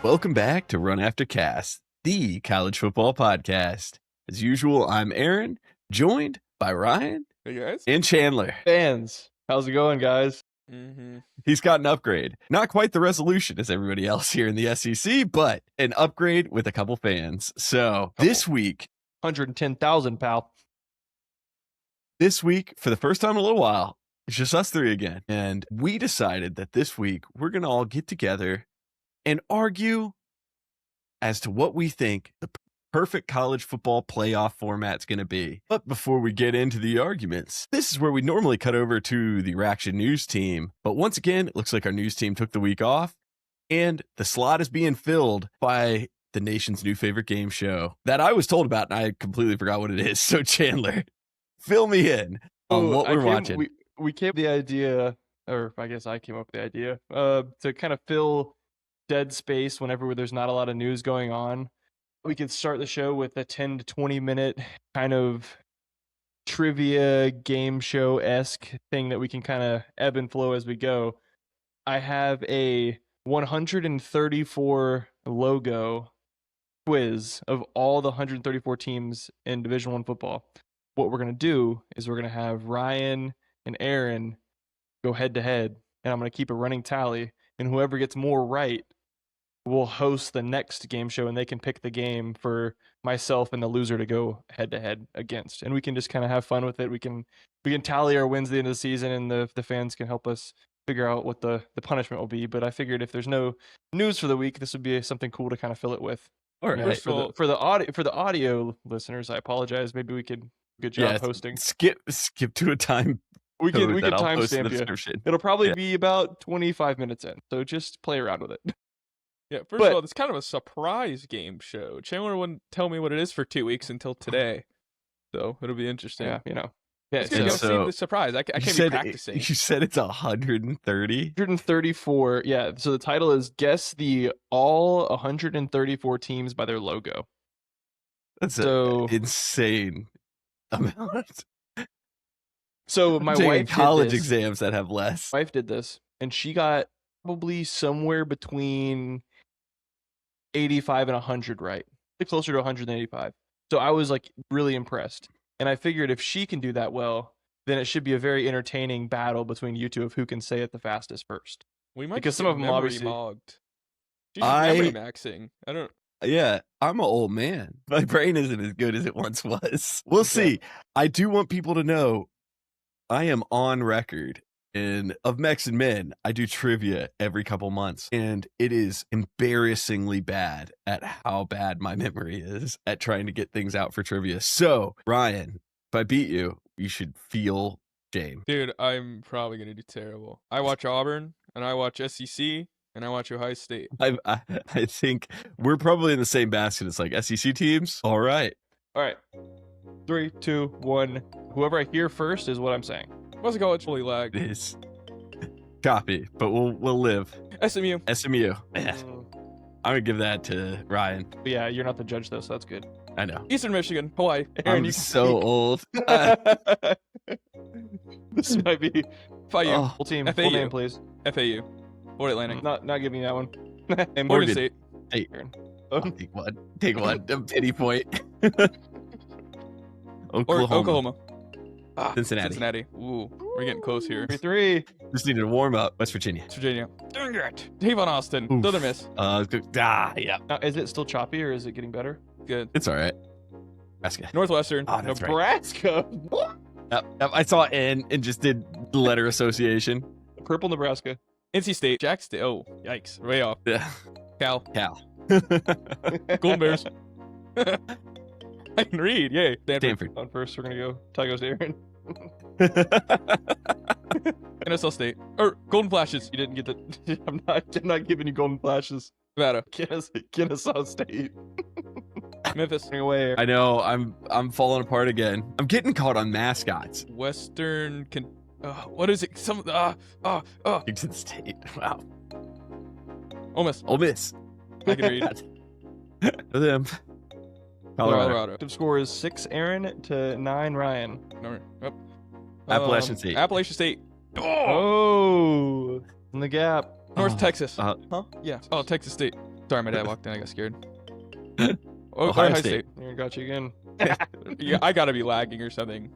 Welcome back to Run After Cast, the college football podcast. As usual, I'm Aaron, joined by Ryan Hey guys. and Chandler. Fans, how's it going, guys? He's got an upgrade. Not quite the resolution as everybody else here in the SEC, but an upgrade with a couple fans. So this week, 110,000, pal. This week, for the first time in a little while, it's just us three again. And we decided that this week we're going to all get together and argue as to what we think the perfect college football playoff format's going to be. But before we get into the arguments, this is where we normally cut over to the Reaction News team. But once again, it looks like our news team took the week off, and the slot is being filled by the nation's new favorite game show that I was told about, and I completely forgot what it is. So Chandler, fill me in on what we're watching. We came up with the idea, or I guess I came up with the idea, to kind of fill dead space whenever there's not a lot of news going on. We could start the show with a 10 to 20 minute kind of trivia game show-esque thing that we can kind of ebb and flow as we go. I have a 134 logo quiz of all the 134 teams in Division I football. What we're going to do is we're going to have Ryan and Aaron go head to head, and I'm going to keep a running tally, and whoever gets more right will host the next game show, and they can pick the game for myself and the loser to go head to head against. And we can just kind of have fun with it. We can tally our wins at the end of the season, and the fans can help us figure out what the punishment will be. But I figured if there's no news for the week, this would be something cool to kind of fill it with. All right. For the audio listeners, I apologize. Maybe we could good job hosting. Skip to a time. We can I'll post in the timestamp you. description. It'll probably be about 25 minutes in, so just play around with it. Yeah, first of all, it's kind of a surprise game show. Chandler wouldn't tell me what it is for 2 weeks until today, so it'll be interesting. Yeah, Yeah, it's gonna gonna see the surprise. I can't be practicing. You said it's 130? 134. Yeah, so the title is Guess the All 134 Teams by Their Logo. That's an insane amount. So my wife college did this. exams that have less. My wife did this, and she got probably somewhere between 85 and 100 right. Closer to 100 than 85. So I was like really impressed. And I figured if she can do that well, then it should be a very entertaining battle between you two of who can say it the fastest first. We might because some of them obviously mogged. She's memory maxing. I don't. Yeah, I'm an old man. My brain isn't as good as it once was. We'll see. I do want people to know I am on record. And of Mex and Men, I do trivia every couple months, and it is embarrassingly bad at how bad my memory is at trying to get things out for trivia. So, Ryan, if I beat you, you should feel shame. Dude, I'm probably gonna do terrible. I watch Auburn, and I watch SEC, and I watch Ohio State. I think we're probably in the same basket. It's like SEC teams. All right. 3, 2, 1. Whoever I hear first is what I'm saying. What's it called? It's fully lagged. It is copy, but we'll live. SMU. Man. I'm gonna give that to Ryan. But yeah, you're not the judge though, so that's good. I know. Eastern Michigan, Hawaii. Aaron, I'm so old. This might be FIU. Full team. FAU. Full name, please. FAU. Fort Atlantic. Not giving you that one. And Morgan State. Hey, Aaron. I'll take one. A pity point. Oklahoma. Cincinnati. Ooh, we're getting close here. 3. Just needed a warm up. West Virginia. Virginia. Dang it. Devon Austin. Oof. Southern Miss. Yeah. Now, is it still choppy or is it getting better? Good. It's all right. Nebraska. Northwestern. Oh, that's right. Nebraska. Yep. I saw N and just did the letter association. Purple Nebraska. NC State. Jack State. Oh, yikes. Way off. Yeah. Cal. Golden Bears. I can read. Yay. Stanford. On first, we're gonna go Tigers, Aaron. NSL State. Or Golden Flashes. You didn't get the. I'm not giving you Golden Flashes. Nevada. Kennesaw State. Memphis. Away. I know. I'm falling apart again. I'm getting caught on mascots. Western. What is it? Washington State. Wow. Ole Miss. I can read. For them. Colorado. The score is 6 Aaron to 9 Ryan. No. Yep. Appalachian State. Appalachian State. Oh, in the gap. North Texas. Huh? Yeah. Oh, Texas State. Sorry, my dad walked in. I got scared. Ohio State. Aaron got you again. Yeah, I gotta be lagging or something.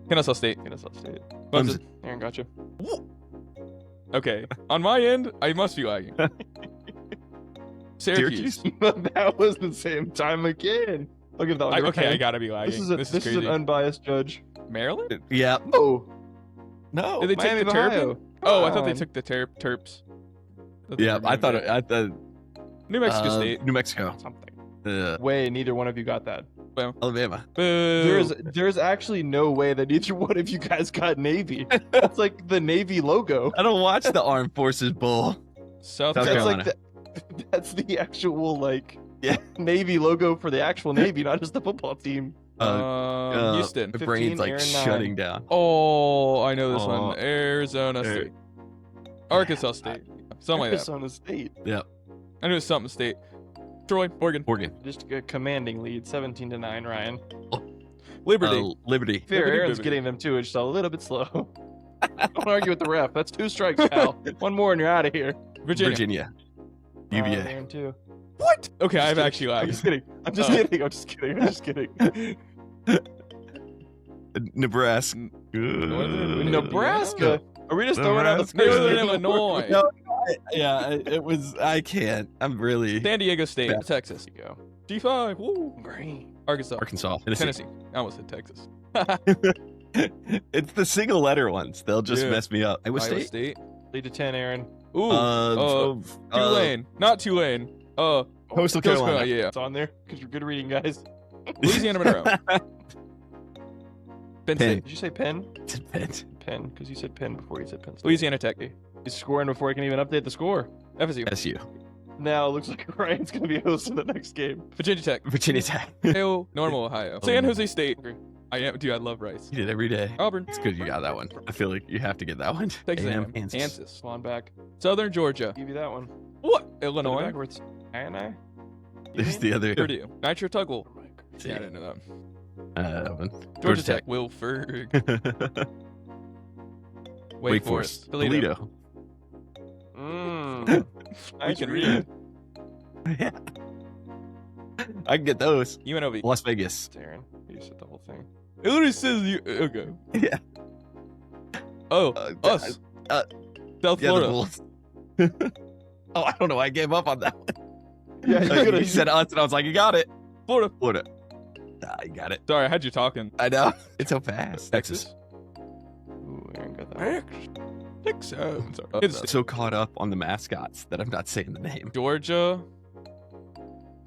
Kennesaw State. Kennesaw State. Clemson. Aaron got you. Okay, on my end, I must be lagging. Syracuse. That was the same time again. Look at that. Okay, I gotta be lagging. This is an unbiased judge. Maryland? Yeah. Oh, No. Did they Miami take the of Terps? Ohio. Oh, I thought they Come took the Terps. Thought they Yeah, were I doing thought that. I thought New Mexico State. New Mexico. something. Way. Neither one of you got that. Alabama. Boo. There's actually no way that either one of you guys got Navy. That's like the Navy logo. I don't watch the Armed Forces Bowl. South South That's Carolina. Carolina. like that's the actual like Yeah. Navy logo for the actual Navy, not just the football team. Houston. My brain's 15, like Aaron, 9. shutting down. Oh, I know this Oh. one. Arizona State. Arkansas State. Something like that. Arizona State. I knew it was something state. Troy, Oregon. Oregon. Just a commanding lead, 17-9. Ryan. Liberty. Liberty. Fair, Liberty, Aaron's Liberty. getting them too. It's just a little bit slow. Don't argue with the ref. That's 2 strikes, pal. One more and you're out of here. Virginia. Virginia. UVA. Aaron too. What? Okay, I've kidding. actually I'm lagged. just kidding. I'm just Oh. kidding. I'm just kidding. I'm just kidding. Nebraska. Nebraska. Are we just throwing out the Nebraska. first Northern name? Illinois. No, yeah, it was. I can't. I'm really. San Diego State. Yeah. Texas. There you go. D5. Woo. Green. Arkansas. Arkansas. Tennessee. I almost said Texas. It's the single letter ones. They'll just Yeah. mess me up. Iowa Iowa State. State. Lead to 10, Aaron. Ooh. Tulane. Not Tulane. Coastal Coastal Carolina. Yeah. It's on there because you're good reading, guys. Louisiana Monroe. Penn State. Did you say Penn? Penn. Penn, because you said Penn before you said Penn State. Louisiana Tech. He's scoring before he can even update the score. FSU. SU. Now it looks like Ryan's going to be hosting the next game. Virginia Tech. Virginia Tech. Ohio. Normal Ohio. San Jose State. I am. Dude, I love Rice. You did every day. Auburn. It's good you got that one. I feel like you have to get that one. Texas A&M, A&M. Kansas. Kansas. Come on back. Southern Georgia. Give you that one. What? Put it Illinois. backwards. I. There's the other. Purdue. Nitro Tuggle. See. Yeah, I didn't know that. One. Georgia Tech. Wilford. Wake Forest. Toledo. Mmm. We can read. Yeah. I can get those. UNLV. Las Vegas. Aaron, you said the whole thing. It literally says you. Okay. Yeah. Oh, South us. South Yeah, the Florida. Bulls. Oh, I don't know. I gave up on that one. Yeah, you could've- You said us, and I was like, you got it. Florida. Florida. Ah, you got it. Sorry, I had you talking. I know. It's so fast. Texas. Ooh, Aaron got that. Texas. Sorry. I'm It's so caught up on the mascots that I'm not saying the name. Georgia.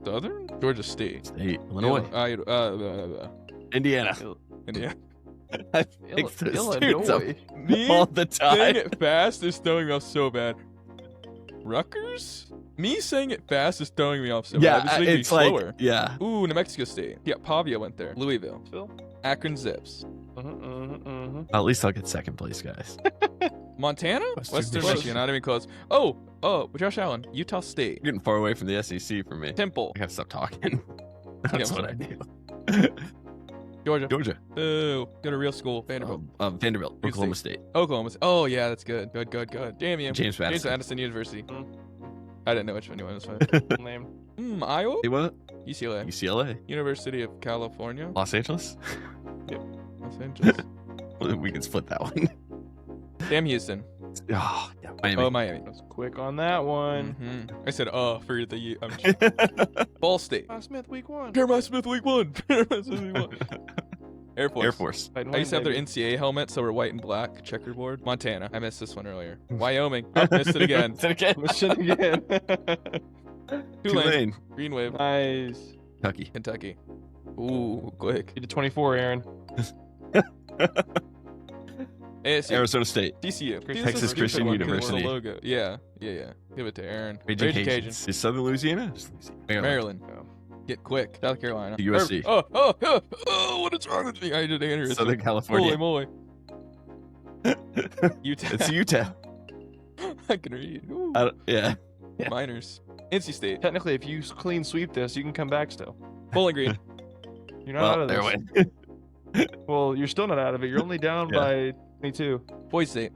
Southern? Georgia State. State. Illinois. Indiana. Indiana. I think those Illinois. dudes up Me all the saying time. it fast is throwing me off so bad. Rutgers? Me saying it fast is throwing me off so Yeah, bad. It's making me it's like, slower. yeah. Ooh, New Mexico State. Yeah, Pavia went there. Louisville. Phil? Akron Zips. At least I'll get second place, guys. Montana? Western Western Michigan. Michigan. Not even close. Oh, Josh Allen. Utah State. You're getting far away from the SEC for me. Temple. I gotta stop talking. That's Yeah, what I I'm do. Georgia. Georgia. Ooh, go to real school. Vanderbilt. Vanderbilt. Big Oklahoma State. Oklahoma. Oh, yeah, that's good. Good. Damn you. James James Madison. Madison University. Mm. I didn't know which one you wanted. Full name. Iowa? Hey, what? UCLA. UCLA. University of California. Los Angeles. Los Angeles. We can split that one. Damn Houston. Oh, yeah. Miami. Oh, Miami. I was quick on that one. I said, for the U. Ball State. Smith, week 1. Jeremiah Smith, week 1. Jeremiah Smith, week 1. Air Force. Air Force. I used to have their NCAA helmet, so we're white and black, checkerboard. Montana. I missed this one earlier. Wyoming. I missed it again. Missed it again. Tulane. Green Wave. Nice. Kentucky. Kentucky. Ooh, quick. You did 24, Aaron. ASU. Arizona State. TCU. Texas Christian University. Logo. Yeah. Give it to Aaron. Raging Raging Cajuns. Cajuns. Is Southern Louisiana? Maryland. Oh. Get quick. South Carolina. USC. What is wrong with me? I did aneurysm. Southern California. Holy moly. Utah. It's Utah. I can read. Ooh. Yeah. Miners. NC State. Technically, if you clean sweep this, you can come back still. Bowling Green. You're not out Well, of there this. went. Well, you're still not out of it. You're only down Yeah. by 22. Boise State.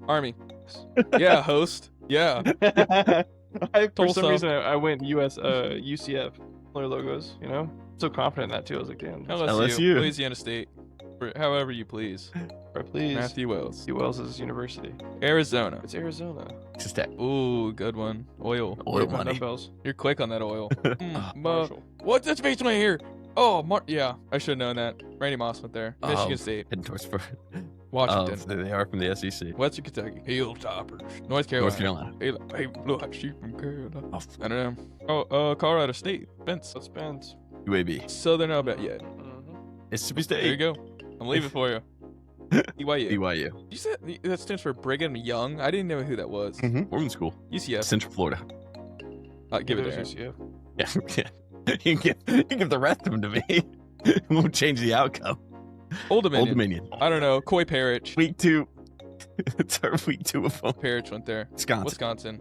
Army. Yeah, host. Yeah. For Tulsa. some reason, I went UCF. Similar logos, you know? So confident in that, too. I was like, damn. LSU. Louisiana State. However you please. Right, please. Matthew Wells. Matthew Wells' university. Arizona. It's Arizona. Just that Ooh, good one. Oil. oil Got money. dumbbells. You're quick on that oil. Marshall. What's that space right here? Oh, yeah. I should have known that. Randy Moss went there. Michigan State. Heading towards Washington. they are from the SEC. Western Kentucky. Hilltoppers. North Carolina. Hey, look like sheep from Carolina. Oh, I don't know. Oh, Colorado State. Spence. Spence. UAB. Southern Alabama. Yeah. Mississippi There you State. go. I'm leaving for you. BYU. BYU. You said that stands for Brigham Young? I didn't know who that was. Women's school. UCF. Central Florida. Give it to Aaron. UCF. Yeah. You can give the rest of them to me. It won't change the outcome. Old Dominion. Old Dominion. I don't know. Coy Parrish. Week 2. It's our week 2 of home. Parrish went there. Wisconsin.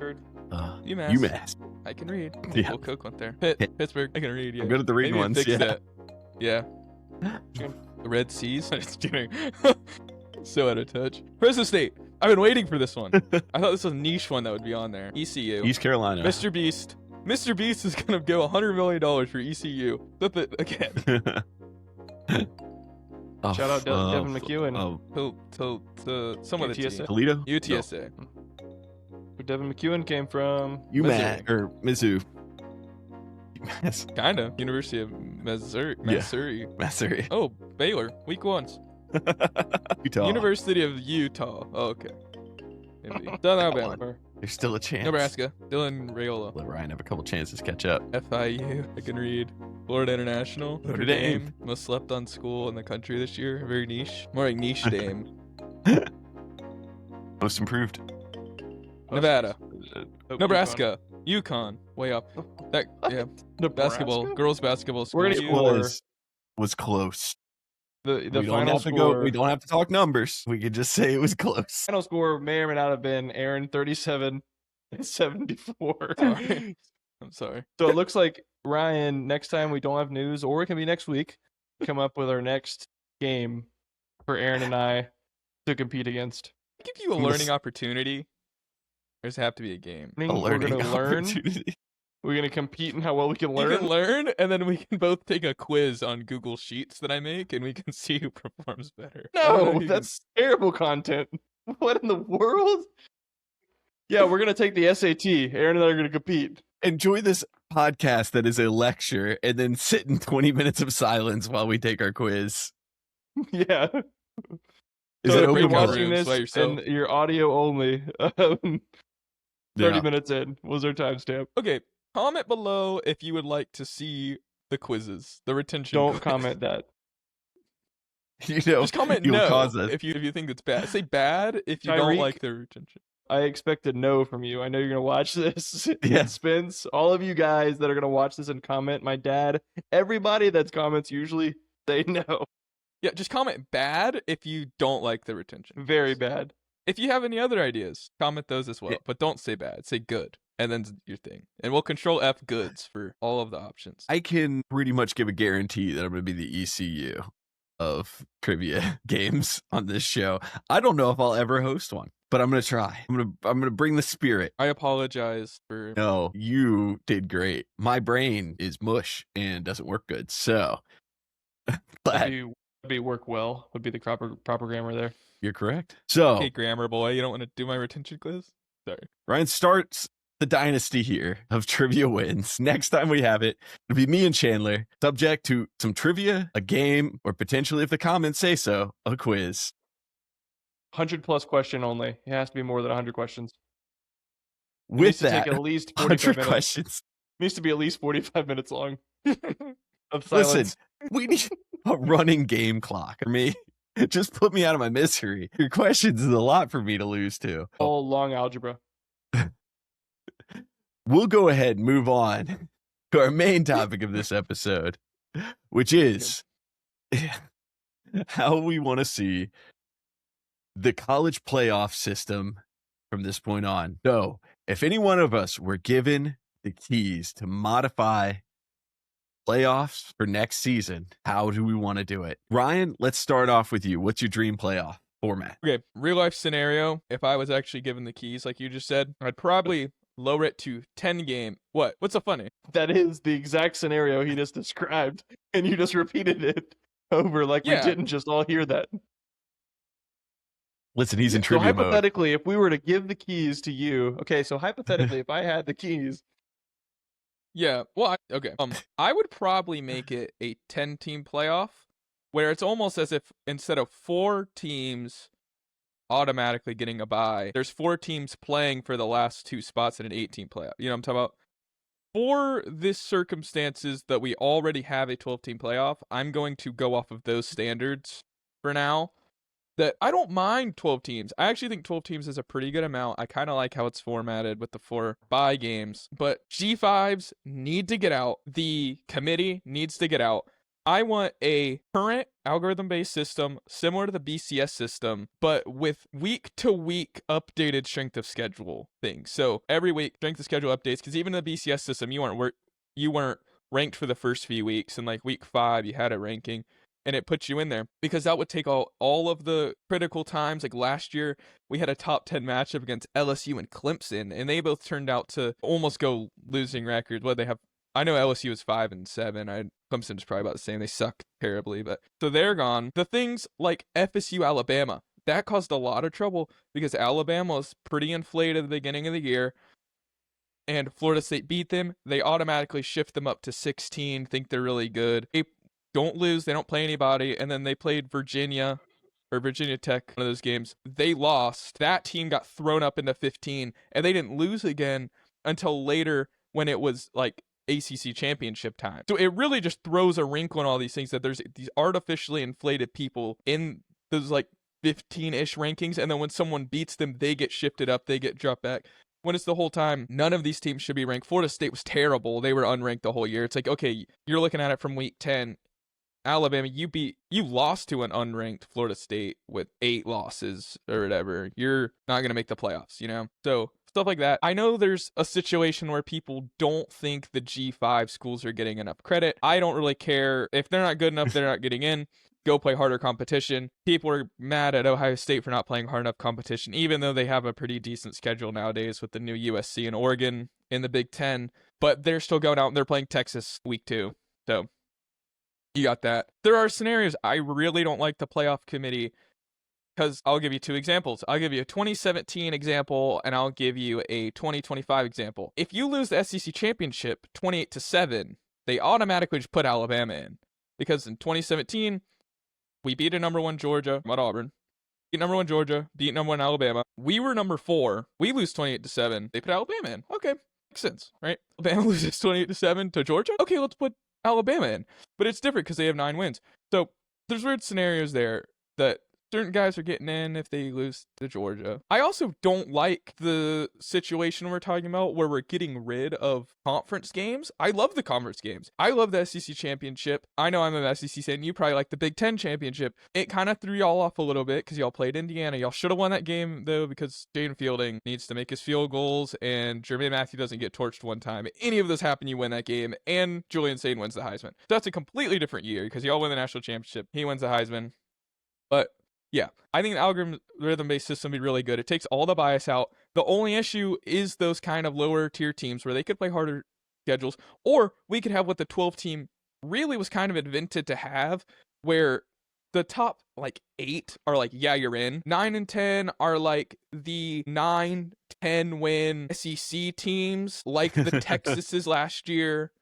UMass. I can read. Yeah. Will Cook went there. Pittsburgh. I can read. Yeah. I'm good at the reading Maybe ones. fix Yeah. that. Yeah. The Red Seas. Just kidding. So out of touch. Fresno State. I've been waiting for this one. I thought this was a niche one that would be on there. ECU. East Carolina. Mr. Beast. Mr. Beast is gonna go $100 million for ECU. Flip it again. Oh, Shout out Devin McEwen. To some of the UTSA? team. Toledo? UTSA. Where Devin McEwen came from. UMass or Mizzou. UMass. Kind of. University of Missouri. Missouri. Oh, Baylor. Week 1. Utah. University of Utah. Oh, okay. Maybe. Southern Alabama. There's still a chance. Nebraska. Dylan Raiola. Let Ryan have a couple chances to catch up. FIU. I can read. Florida International. Notre Dame. Most slept on school in the country this year. Very niche. More like niche Dame. Most improved. Nevada. Oh, Nebraska. UConn. Way up. That yeah. Basketball. Girls basketball school. We're gonna Was close. The We don't final have to score. go. We don't have to talk numbers. We could just say it was close. Final score may or may not have been Aaron 37 and 74. Sorry. I'm sorry. So it looks like Ryan, next time we don't have news, or it can be next week, come up with our next game for Aaron and I to compete against. Give you a learning opportunity. There's have to be a game. A We're learning gonna learn. opportunity. We're gonna compete in how well we can You learn. can learn, and then we can both take a quiz on Google Sheets that I make, and we can see who performs better. I don't know No, who that's terrible content. What in the world? Yeah, we're gonna take the SAT. Aaron and I are gonna compete. Enjoy this podcast that is a lecture, and then sit in 20 minutes of silence while we take our quiz. Yeah. Is So it if open you're breakout watching rooms this by yourself? and you're audio only, 30 Yeah. minutes in was our timestamp. Okay, comment below if you would like to see the quizzes, the retention. Don't quiz. comment that. You know, Just comment you'll no cause us. if you think it's bad. Say bad if you don't Tyreek? like the retention. I expect a no from you. I know you're gonna watch this. Yeah. Spence, all of you guys that are gonna watch this and comment, my dad, everybody that's comments usually say no. Yeah, just comment bad if you don't like the retention. Very bad. If you have any other ideas, comment those as well. Yeah. But don't say bad. Say good. And then your thing. And we'll control F goods for all of the options. I can pretty much give a guarantee that I'm going to be the ECU of trivia games on this show. I don't know if I'll ever host one, but I'm going to try. I'm going to bring the spirit. I apologize for No, you did great. My brain is mush and doesn't work good. So, but Would be work well. Would be the proper grammar there. you're correct. So, Hey, grammar boy, you don't want to do my retention quiz? Sorry. Ryan starts the dynasty here of trivia wins. Next time we have it, it'll be me and Chandler, subject to some trivia, a game, or potentially, if the comments say so, a quiz. 100+ question only. It has to be more than 100 questions. It With needs to that, take at least 45 100 minutes. questions. It needs to be at least 45 minutes long. Of Listen, silence. we need a running game clock for me. Just put me out of my misery. Your questions is a lot for me to lose to. All long algebra. We'll go ahead and move on to our main topic of this episode, which is how we want to see the college playoff system from this point on. So, if any one of us were given the keys to modify playoffs for next season, how do we want to do it? Ryan, let's start off with you. What's your dream playoff? format. Okay, real life scenario. If I was actually given the keys, like you just said, I'd probably lower it to 10 game. What? What's so funny? That is the exact scenario he just described, and you just repeated it over like we Yeah. didn't just all hear that. Listen, he's in So trivia mode. hypothetically, if we were to give the keys to you, okay, so hypothetically, if I had the keys, Yeah. Well, okay. I would probably make it a 10-team playoff, where it's almost as if instead of 4 teams automatically getting a bye, there's 4 teams playing for the last 2 spots in an 8-team playoff. You know what I'm talking about? For this circumstances that we already have a 12-team playoff, I'm going to go off of those standards for now. That I don't mind 12 teams. I actually think 12 teams is a pretty good amount. I kind of like how it's formatted with the 4 bye games. But G5s need to get out. The committee needs to get out. I want a current algorithm-based system similar to the BCS system, but with week-to-week updated strength of schedule things. So every week, strength of schedule updates, because even in the BCS system, you weren't ranked for the first few weeks, and like week 5, you had a ranking, and it puts you in there, because that would take all of the critical times. Like last year, we had a top 10 matchup against LSU and Clemson, and they both turned out to almost go losing records. What they have, I know LSU is 5-7. Clemson is probably about the same. They suck terribly, but so they're gone. The things like FSU Alabama, that caused a lot of trouble because Alabama was pretty inflated at the beginning of the year, and Florida State beat them. They automatically shift them up to 16, think they're really good. They don't lose, they don't play anybody, and then they played Virginia or Virginia Tech, one of those games. They lost. That team got thrown up into 15, and they didn't lose again until later when it was like ACC championship time. So it really just throws a wrinkle in all these things, that there's these artificially inflated people in those like 15-ish rankings, and then when someone beats them, they get shifted up, they get dropped back. When it's the whole time, none of these teams should be ranked. Florida State was terrible. They were unranked the whole year. It's like, okay, you're looking at it from week 10. Alabama, you lost to an unranked Florida State with 8 losses or whatever. You're not going to make the playoffs, you know? So stuff like that. I know there's a situation where people don't think the G5 schools are getting enough credit. I don't really care. If they're not good enough, they're not getting in. Go play harder competition. People are mad at Ohio State for not playing hard enough competition, even though they have a pretty decent schedule nowadays with the new USC and Oregon in the Big Ten. But they're still going out and they're playing Texas week 2. So you got that. There are scenarios I really don't like the playoff committee, because I'll give you 2 examples. I'll give you a 2017 example, and I'll give you a 2025 example. If you lose the SEC championship 28-7, they automatically just put Alabama in, because in 2017 we beat a number 1 Georgia at Auburn, beat number 1 Georgia, beat number 1 Alabama. We were number 4. We lose 28-7. They put Alabama in. Okay, makes sense, right? Alabama loses 28-7 to Georgia. Okay, let's put Alabama in. But it's different because they have 9 wins. So there's weird scenarios there that certain guys are getting in if they lose to Georgia. I also don't like the situation we're talking about where we're getting rid of conference games. I love the conference games. I love the SEC championship. I know I'm an SEC fan. You probably like the Big Ten championship. It kind of threw y'all off a little bit because y'all played Indiana. Y'all should have won that game, though, because Jaden Fielding needs to make his field goals and Jermaine Matthew doesn't get torched one time. If any of this happen, you win that game, and Julian Sain wins the Heisman. So that's a completely different year because y'all win the national championship. He wins the Heisman. But yeah, I think the algorithm-based system would be really good. It takes all the bias out. The only issue is those kind of lower tier teams where they could play harder schedules, or we could have what the 12 team really was kind of invented to have, where the top like 8 are like, yeah, you're in. 9 and 10 are like the 9-10 win SEC teams, like the Texases last year,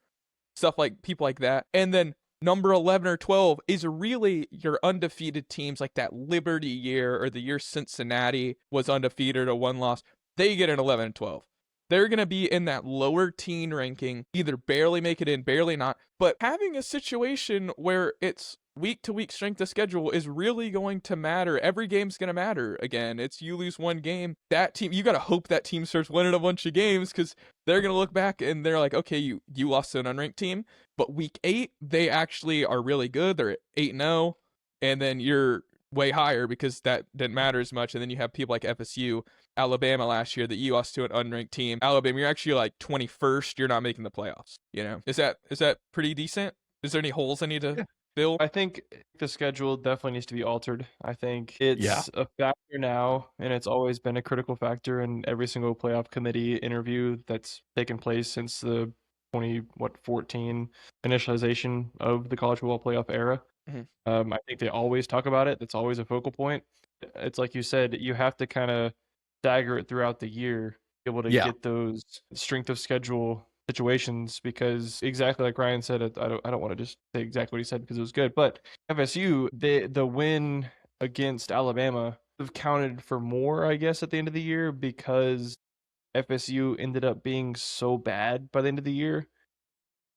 stuff like people like that. And then number 11 or 12 is really your undefeated teams, like that Liberty year or the year Cincinnati was undefeated or 1 loss. They get an 11 and 12. They're going to be in that lower teen ranking, either barely make it in, barely not. But having a situation where it's week-to-week strength of schedule is really going to matter. Every game's going to matter. Again, it's you lose 1 game. That team, you got to hope that team starts winning a bunch of games, because they're going to look back and they're like, okay, you lost to an unranked team, but week 8, they actually are really good. They're at 8-0, and then you're way higher because that didn't matter as much. And then you have people like FSU, Alabama last year that you lost to an unranked team. Alabama, you're actually like 21st. You're not making the playoffs. You know, is that pretty decent? Is there any holes I need to Bill? I think the schedule definitely needs to be altered. I think it's a factor now, and it's always been a critical factor in every single playoff committee interview that's taken place since the 2014 initialization of the college football playoff era. Mhm. I think they always talk about it. That's always a focal point. It's like you said, you have to kind of stagger it throughout the year, be able to Yeah. get those strength of schedule situations, because exactly like Ryan said, I don't want to just say exactly what he said because it was good, but FSU, the win against Alabama have counted for more, I guess, at the end of the year, because FSU ended up being so bad by the end of the year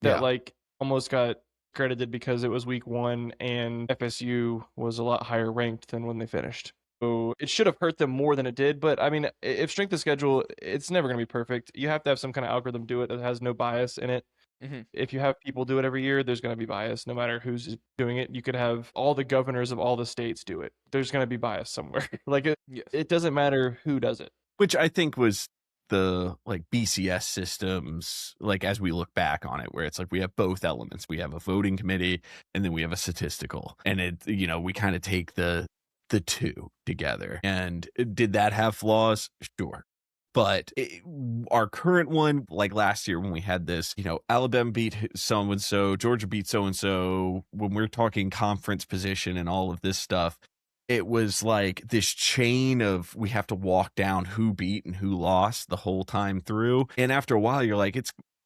that Yeah. like almost got credited because it was week 1 and FSU was a lot higher ranked than when they finished. So it should have hurt them more than it did. But I mean, if strength of schedule, it's never going to be perfect. You have to have some kind of algorithm do it that has no bias in it. Mhm. If you have people do it every year, there's going to be bias no matter who's doing it. You could have all the governors of all the states do it. There's going to be bias somewhere. Like Yes. it doesn't matter who does it. Which I think was the like BCS systems, like as we look back on it, where it's like we have both elements. We have a voting committee and then we have a statistical. And it, you know, we kind of take the two together. And did that have flaws? Sure. But our current one, like last year when we had this, you know, Alabama beat so and so, Georgia beat so and so. When we're talking conference position and all of this stuff, it was like this chain of we have to walk down who beat and who lost the whole time through. And after a while, you're like,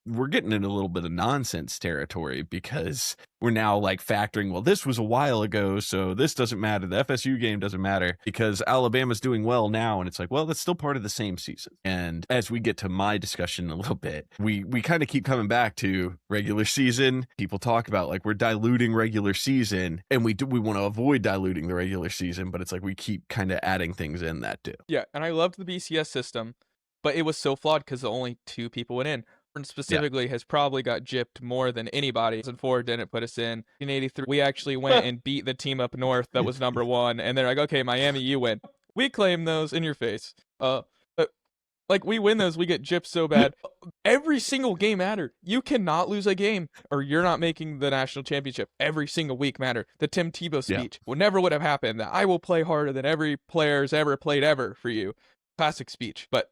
we're getting into a little bit of nonsense territory, because we're now like factoring, well, this was a while ago, so this doesn't matter. The FSU game doesn't matter because Alabama's doing well now. And it's like, well, that's still part of the same season. And as we get to my discussion a little bit, we kind of keep coming back to regular season. People talk about like we're diluting regular season, and we want to avoid diluting the regular season, but it's like we keep kind of adding things in that too. Yeah, and I loved the BCS system, but it was so flawed because only 2 people went in. Specifically has probably got gypped more than anybody. 2004 didn't put us in. In 1983, we actually went and beat the team up north that was number 1, and they're like, okay, Miami, you win. We claim those in your face. Like we win those, we get gypped so bad. Every single game mattered. You cannot lose a game or you're not making the national championship. Every single week mattered. The Tim Tebow speech never would have happened. That I will play harder than every player's ever played ever for you. Classic speech. But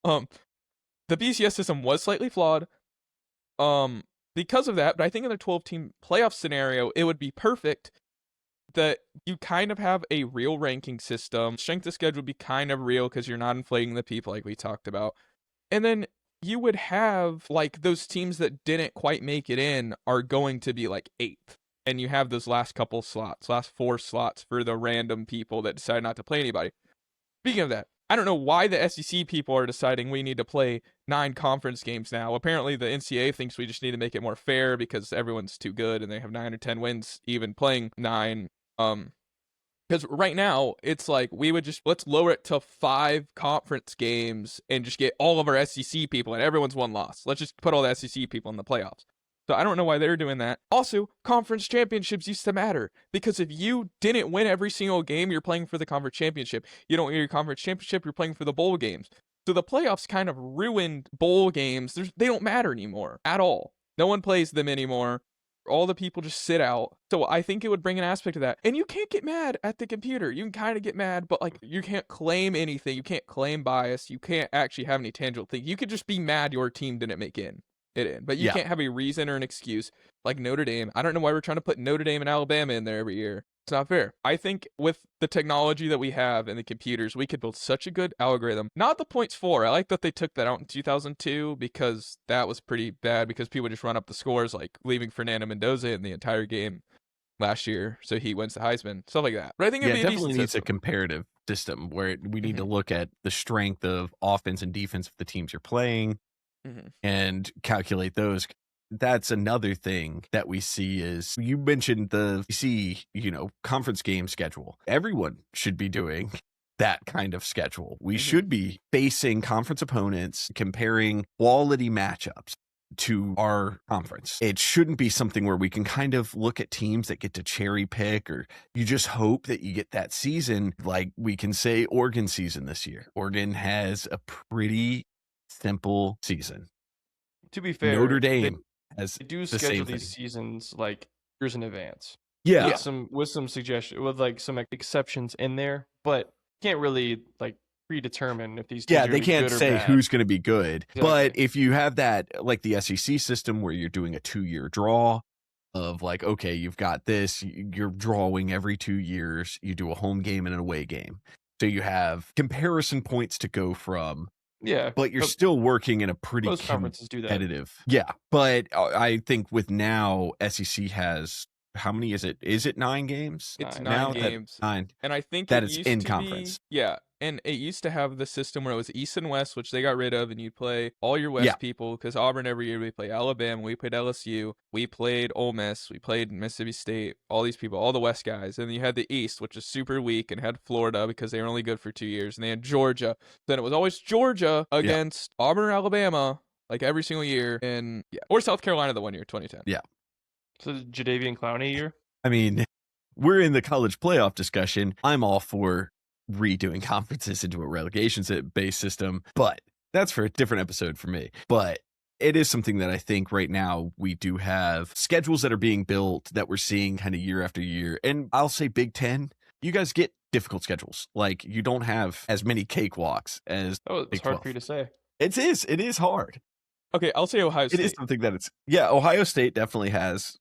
the BCS system was slightly flawed because of that, but I think in the 12-team playoff scenario, it would be perfect that you kind of have a real ranking system. Strength of schedule would be kind of real because you're not inflating the people like we talked about. And then you would have like those teams that didn't quite make it in are going to be like 8th. And you have those last couple slots, last 4 slots for the random people that decide not to play anybody. Speaking of that, I don't know why the SEC people are deciding we need to play 9 conference games now. Apparently, the NCAA thinks we just need to make it more fair because everyone's too good and they have 9 or 10 wins even playing 9. Because right now, it's like we would just, let's lower it to 5 conference games and just get all of our SEC people and everyone's one loss. Let's just put all the SEC people in the playoffs. So I don't know why they're doing that. Also, conference championships used to matter because if you didn't win every single game, you're playing for the conference championship. You don't win your conference championship, you're playing for the bowl games. So the playoffs kind of ruined bowl games. They don't matter anymore at all. No one plays them anymore. All the people just sit out. So I think it would bring an aspect of that. And you can't get mad at the computer. You can kind of get mad, but like you can't claim anything. You can't claim bias. You can't actually have any tangible thing. You could just be mad your team didn't make it in, but you can't have a reason or an excuse like Notre Dame. I don't know why we're trying to put Notre Dame and Alabama in there every year. It's not fair. I think with the technology that we have and the computers, we could build such a good algorithm. Not the points for. I like that they took that out in 2002 because that was pretty bad because people just run up the scores, like leaving Fernando Mendoza in the entire game last year, so he wins the Heisman, stuff like that. But I think it definitely needs a comparative system where we need to look at the strength of offense and defense of the teams you're playing. And calculate those. That's another thing that we see is you mentioned the conference game schedule. Everyone should be doing that kind of schedule. We should be facing conference opponents, comparing quality matchups to our conference. It shouldn't be something where we can kind of look at teams that get to cherry pick, or you just hope that you get that season. Like we can say Oregon season this year. Oregon has a pretty simple season. To be fair, Notre Dame has they do the schedule same these thing. seasons like years in advance. Yeah. With some suggestion, with like some exceptions in there, but can't really like predetermine if these teams Yeah, are they gonna be can't good or say bad. who's going to be good. But Exactly. if you have that, like the SEC system where you're doing a 2-year draw of like, okay, you've got this, you're drawing every 2 years, you do a home game and an away game. So you have comparison points to go from, Yeah, but you're still working in a pretty most conferences do that. competitive. Yeah, but I think with now SEC has, how many is it? Is it 9 games? It's Nine. 9 Now games. 9. And I think That it is used in to conference. be, yeah, and it used to have the system where it was East and West, which they got rid of, and you'd play all your West people, because Auburn every year we play Alabama, we played LSU, we played Ole Miss, we played Mississippi State, all these people, all the West guys. And then you had the East, which is super weak, and had Florida because they were only good for 2 years, and they had Georgia. Then it was always Georgia against Auburn or Alabama, like every single year, and or South Carolina the one year, 2010. Yeah. So Jadeveon Clowney year. I mean, we're in the college playoff discussion. I'm all for redoing conferences into a relegation-based system, but that's for a different episode for me. But it is something that I think right now we do have schedules that are being built that we're seeing kind of year after year. And I'll say Big Ten, you guys get difficult schedules. Like, you don't have as many cakewalks as Oh, it's Big hard 12. for you to say. It is hard. Okay, I'll say Ohio State. It is something that Ohio State definitely has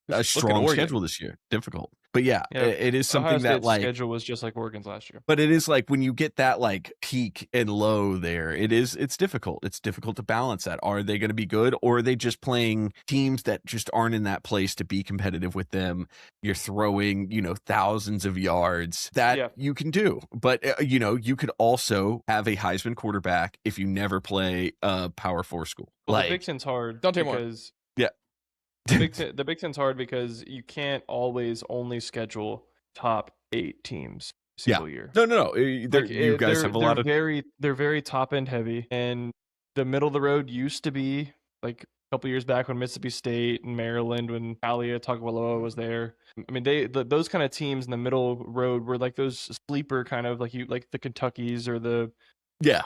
a Look at strong Oregon. schedule this year. Difficult. But yeah, Yeah, it is Ohio something that State's like schedule was just like Oregon's last year. But it is like when you get that like peak and low there, it's difficult. It's difficult to balance that. Are they going to be good, or are they just playing teams that just aren't in that place to be competitive with them? You're throwing, thousands of yards that you can do. But, you could also have a Heisman quarterback if you never play a Power 4 school. Well, the Big Ten's hard Dante Moore. because Yeah. the Big Ten's hard because you can't always only schedule top 8 teams single year. No. You guys have a lot of. They're very top end heavy, and the middle of the road used to be like a couple years back when Mississippi State and Maryland, when Talia Tagovailoa was there. I mean, those kind of teams in the middle road were like those sleeper kind of like the Kentuckys or the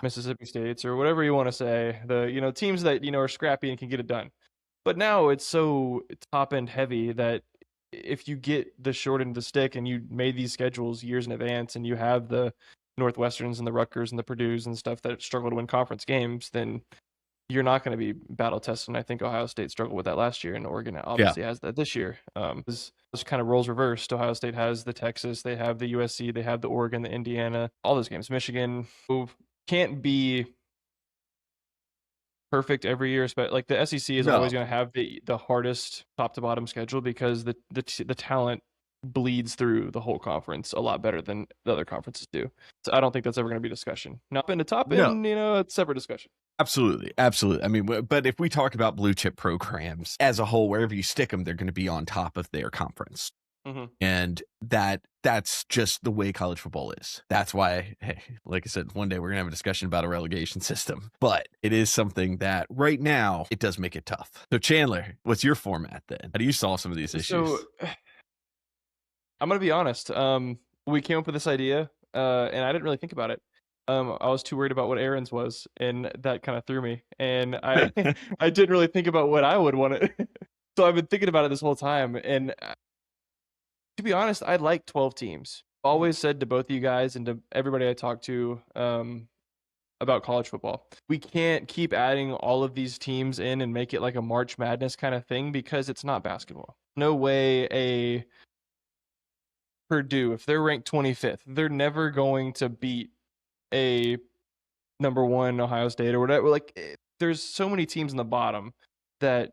Mississippi States or whatever you want to say. The teams that are scrappy and can get it done. But now it's so top end heavy that if you get the short end of the stick and you made these schedules years in advance and you have the Northwesterns and the Rutgers and the Purdues and stuff that struggle to win conference games, then you're not going to be battle tested. And I think Ohio State struggled with that last year, and Oregon obviously has that this year. This kind of roles reversed. Ohio State has the Texas, they have the USC, they have the Oregon, the Indiana, all those games. Michigan, who can't be perfect every year, but like the SEC is always going to have the hardest top to bottom schedule because the talent bleeds through the whole conference a lot better than the other conferences do. So I don't think that's ever going to be a discussion. Not been to top end, it's a separate discussion. Absolutely. I mean, but if we talk about blue chip programs as a whole, wherever you stick them, they're going to be on top of their conference. Mm-hmm. And that's just the way college football is. That's why, hey, like I said, one day we're gonna have a discussion about a relegation system, but it is something that right now it does make it tough. So Chandler, what's your format then? How do you solve some of these issues? So I'm gonna be honest. We came up with this idea, and I didn't really think about it. I was too worried about what Aaron's was, and that kind of threw me. And I I didn't really think about what I would want it. So I've been thinking about it this whole time, and to be honest, I like 12 teams. Always said to both of you guys and to everybody I talk to about college football, we can't keep adding all of these teams in and make it like a March Madness kind of thing because it's not basketball. No way a Purdue, if they're ranked 25th, they're never going to beat a number 1 Ohio State or whatever. Like, there's so many teams in the bottom that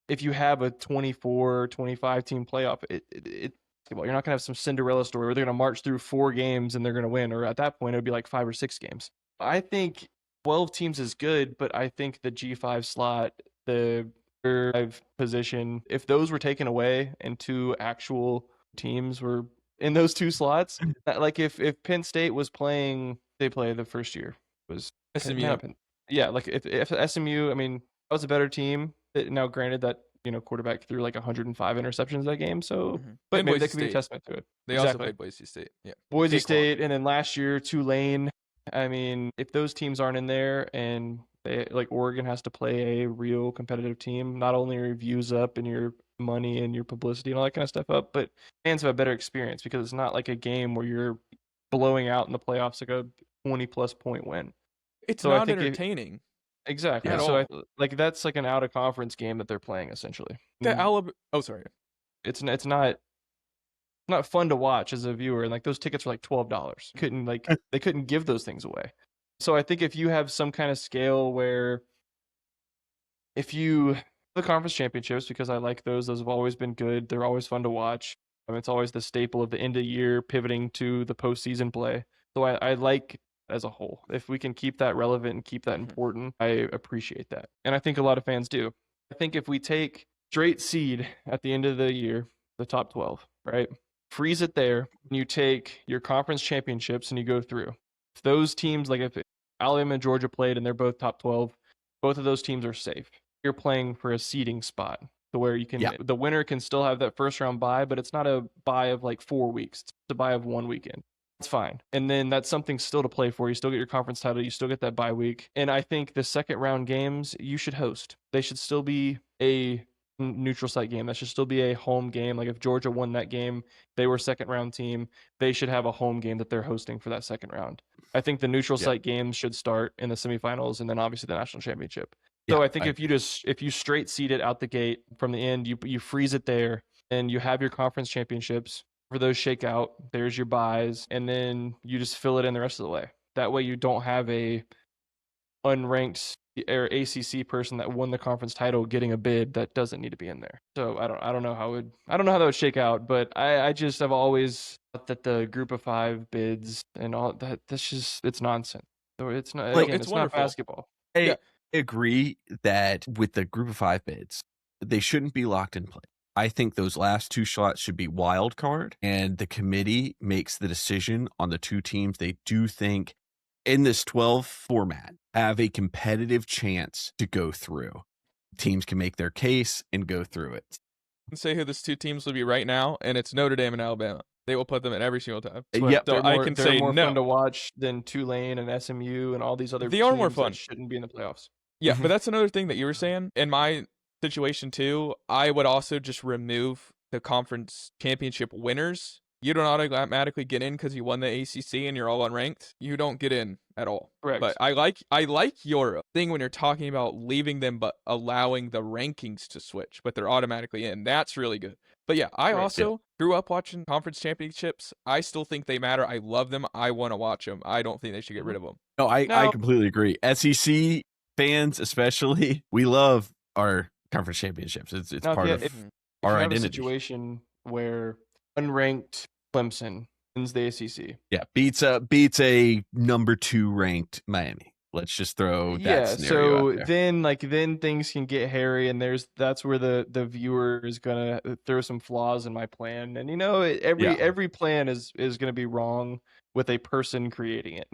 if you have a 24, 25 team playoff, you're not going to have some Cinderella story where they're going to march through 4 games and they're going to win. Or at that point, it would be like 5 or 6 games. I think 12 teams is good, but I think the G5 slot, the 5 position, if those were taken away and 2 actual teams were in those 2 slots, like if Penn State was playing, they play the first year was SMU. Yeah, like if SMU, I mean, that was a better team. Now, granted that quarterback threw like 105 interceptions that game, so but maybe that could be a testament to it. They also played Boise State. Yeah, Boise State, and then last year Tulane. I mean, if those teams aren't in there, and they like Oregon has to play a real competitive team, not only are your views up and your money and your publicity and all that kind of stuff up, but fans have a better experience because it's not like a game where you're blowing out in the playoffs like a 20+ point win. It's So I not think entertaining exactly. at So all. like that's like an out of conference game that they're playing essentially. The Alabama. Oh, sorry. It's not fun to watch as a viewer, and like those tickets are like $12. Couldn't like they couldn't give those things away. So I think if you have some kind of scale where if you the conference championships, because I like those have always been good. They're always fun to watch. It's always the staple of the end of year pivoting to the postseason play. So I like as a whole. If we can keep that relevant and keep that important, I appreciate that. And I think a lot of fans do. I think if we take straight seed at the end of the year, the top 12, right? Freeze it there, and you take your conference championships and you go through. If those teams, like if Alabama and Georgia played and they're both top 12, both of those teams are safe. You're playing for a seeding spot to where you can the winner can still have that first round bye, but it's not a bye of like 4 weeks. It's a bye of 1 weekend. It's fine. And then that's something still to play for. You still get your conference title. You still get that bye week. And I think the second round games you should host. They should still be a neutral site game. That should still be a home game. Like if Georgia won that game, they were second round team. They should have a home game that they're hosting for that second round. I think the neutral site games should start in the semifinals and then obviously the national championship. So I think if you straight seed it out the gate from the end, you freeze it there and you have your conference championships for those shake out. There's your buys, and then you just fill it in the rest of the way. That way you don't have a unranked or ACC person that won the conference title getting a bid that doesn't need to be in there. So I don't know how that would shake out, but I just have always thought that the group of 5 bids and all that's just it's nonsense. So it's not it's not basketball. I agree that with the group of 5 bids, they shouldn't be locked in place. I think those last 2 slots should be wild card, and the committee makes the decision on the 2 teams they do think in this 12 format have a competitive chance to go through. Teams can make their case and go through it. Say who these 2 teams will be right now, and it's Notre Dame and Alabama. They will put them in every single time. Yep. So they're more fun to watch than Tulane and SMU and all these other teams more fun. That shouldn't be in the playoffs. Yeah, but that's another thing that you were saying. In my situation too, I would also just remove the conference championship winners. You don't automatically get in because you won the ACC and you're all unranked. You don't get in at all. Correct. But I like your thing when you're talking about leaving them but allowing the rankings to switch, but they're automatically in. That's really good. But yeah, I also grew up watching conference championships. I still think they matter. I love them. I want to watch them. I don't think they should get rid of them. No, I completely agree. SEC fans especially, we love our conference championships. It's now, part of our you have identity. A situation where unranked Clemson wins the ACC. Yeah, beats a number 2 ranked Miami. Let's just throw that scenario out there. then things can get hairy, and that's where the viewer is gonna throw some flaws in my plan. And every plan is gonna be wrong with a person creating it.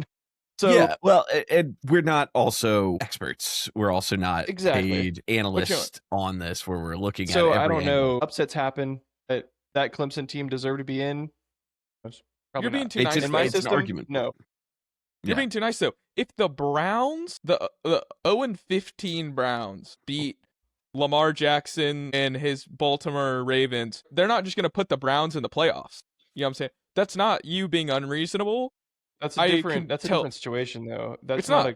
So yeah, well, and we're not also experts. We're also not paid analysts on this where we're looking at. So I don't know. Upsets happen. That Clemson team deserve to be in. You're being too nice. In my system, an argument. No. You're being too nice though. If the Browns, the 0-15 Browns beat Lamar Jackson and his Baltimore Ravens, they're not just going to put the Browns in the playoffs. You know what I'm saying? That's not you being unreasonable. That's a different situation though. That's not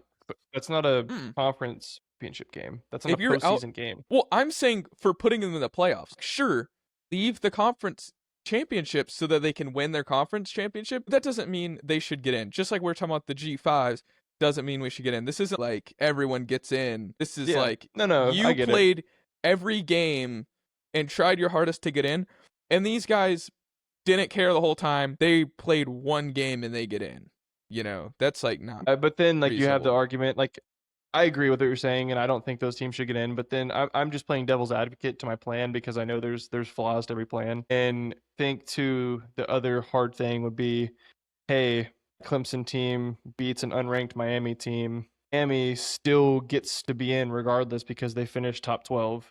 a conference championship game. That's not a postseason game. Well, I'm saying for putting them in the playoffs. Sure, leave the conference championship so that they can win their conference championship. That doesn't mean they should get in. Just like we're talking about the G5s, doesn't mean we should get in. This isn't like everyone gets in. This is like you played every game and tried your hardest to get in, and these guys didn't care the whole time. They played one game and they get in. That's like not. But then reasonable. You have the argument I agree with what you're saying, and I don't think those teams should get in. But then I'm just playing devil's advocate to my plan because I know there's flaws to every plan. And think to the other hard thing would be, hey, Clemson team beats an unranked Miami team. Miami still gets to be in regardless because they finished top 12.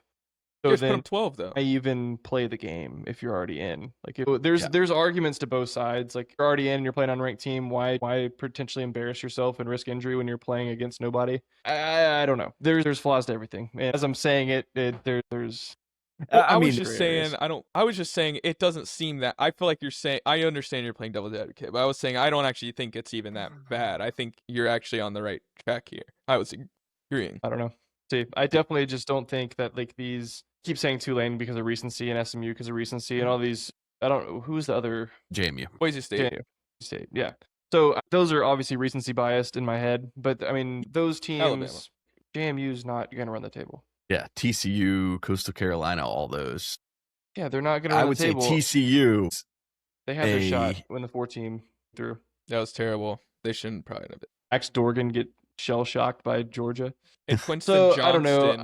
So just then put them 12 though. I even play the game if you're already in. There's arguments to both sides. Like you're already in and you're playing on a ranked team. Why potentially embarrass yourself and risk injury when you're playing against nobody? I don't know. There's flaws to everything. And as I'm saying it there's Well, I mean, was just saying, I was just saying it doesn't seem that. I feel like you're saying. I understand you're playing devil's advocate, but I was saying I don't actually think it's even that bad. I think you're actually on the right track here. I was agreeing. I don't know. See, I definitely just don't think that like these keep saying Tulane because of recency and SMU because of recency and all these. I don't know who's the other JMU. Boise State. JMU. State. Yeah. So those are obviously recency biased in my head, but I mean those teams. Alabama. JMU's not going to run the table. Yeah, TCU, Coastal Carolina, all those. Yeah, they're not going to I run would the say table. TCU. They had their shot when the 4-team through. That was terrible. They shouldn't probably have it. Max Dorgan get shell shocked by Georgia. And Quincy Johnston. I don't know.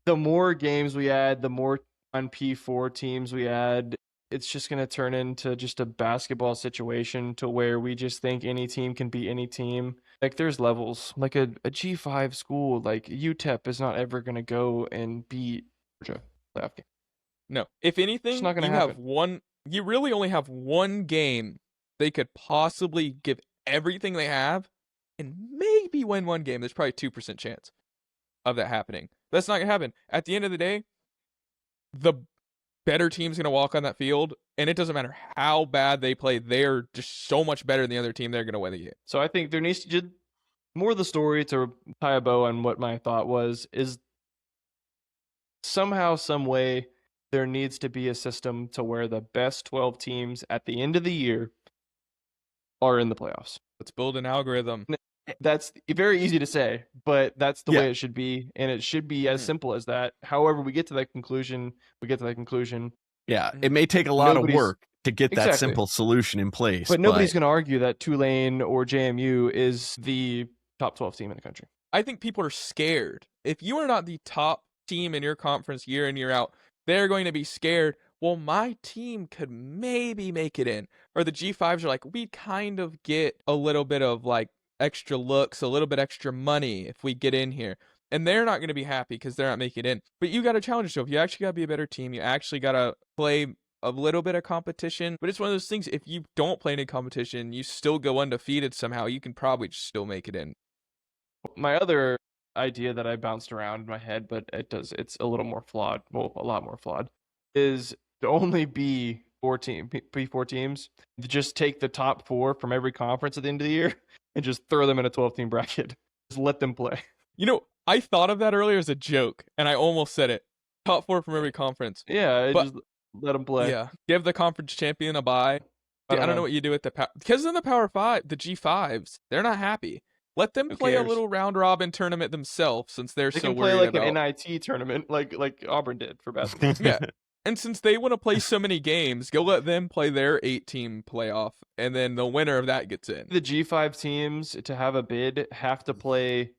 The more games we add, the more on P4 teams we add, it's just going to turn into just a basketball situation to where we just think any team can beat any team. Like there's levels. Like a G5 school like UTEP is not ever going to go and beat Georgia playoff game. No. If anything, It's not gonna you happen. have one. You really only have one game they could possibly give everything they have and maybe win one game. There's probably 2% chance of that happening. That's not gonna happen. At the end of the day, the better team's gonna walk on that field, and it doesn't matter how bad they play. They're just so much better than the other team. They're gonna win the game. So I think there needs to just more of the story to tie a bow on what my thought was is somehow, some way, there needs to be a system to where the best 12 teams at the end of the year are in the playoffs. Let's build an algorithm. That's very easy to say, but that's the Yeah. way it should be, and it should be as simple as that. However, we get to that conclusion. Yeah, it may take a lot of work to get that Exactly. simple solution in place. But nobody's going to argue that Tulane or JMU is the top 12 team in the country. I think people are scared. If you are not the top team in your conference year in, year out, they're going to be scared. Well, my team could maybe make it in. Or the G5s are like, we kind of get a little bit of like extra looks, a little bit extra money if we get in here. And they're not going to be happy because they're not making it in. But you got to challenge yourself. You actually got to be a better team. You actually got to play a little bit of competition. But it's one of those things, if you don't play any competition, you still go undefeated somehow, you can probably just still make it in. My other idea that I bounced around in my head, but it's a little more flawed, well, a lot more flawed, is to only be four teams, just take the top 4 from every conference at the end of the year and just throw them in a 12-team bracket. Just let them play. You know, I thought of that earlier as a joke, and I almost said it. Top 4 from every conference. Yeah, But- just let them play. Yeah, give the conference champion a bye. I don't know what you do with because in the Power 5, the G5s, they're not happy. Let them Who play a cares? little round robin tournament themselves, since they're They so can play worried like about. an NIT tournament, like Auburn did for basketball. Yeah. And since they want to play so many games, go let them play their 8-team playoff, and then the winner of that gets in. The G5 teams to have a bid have to play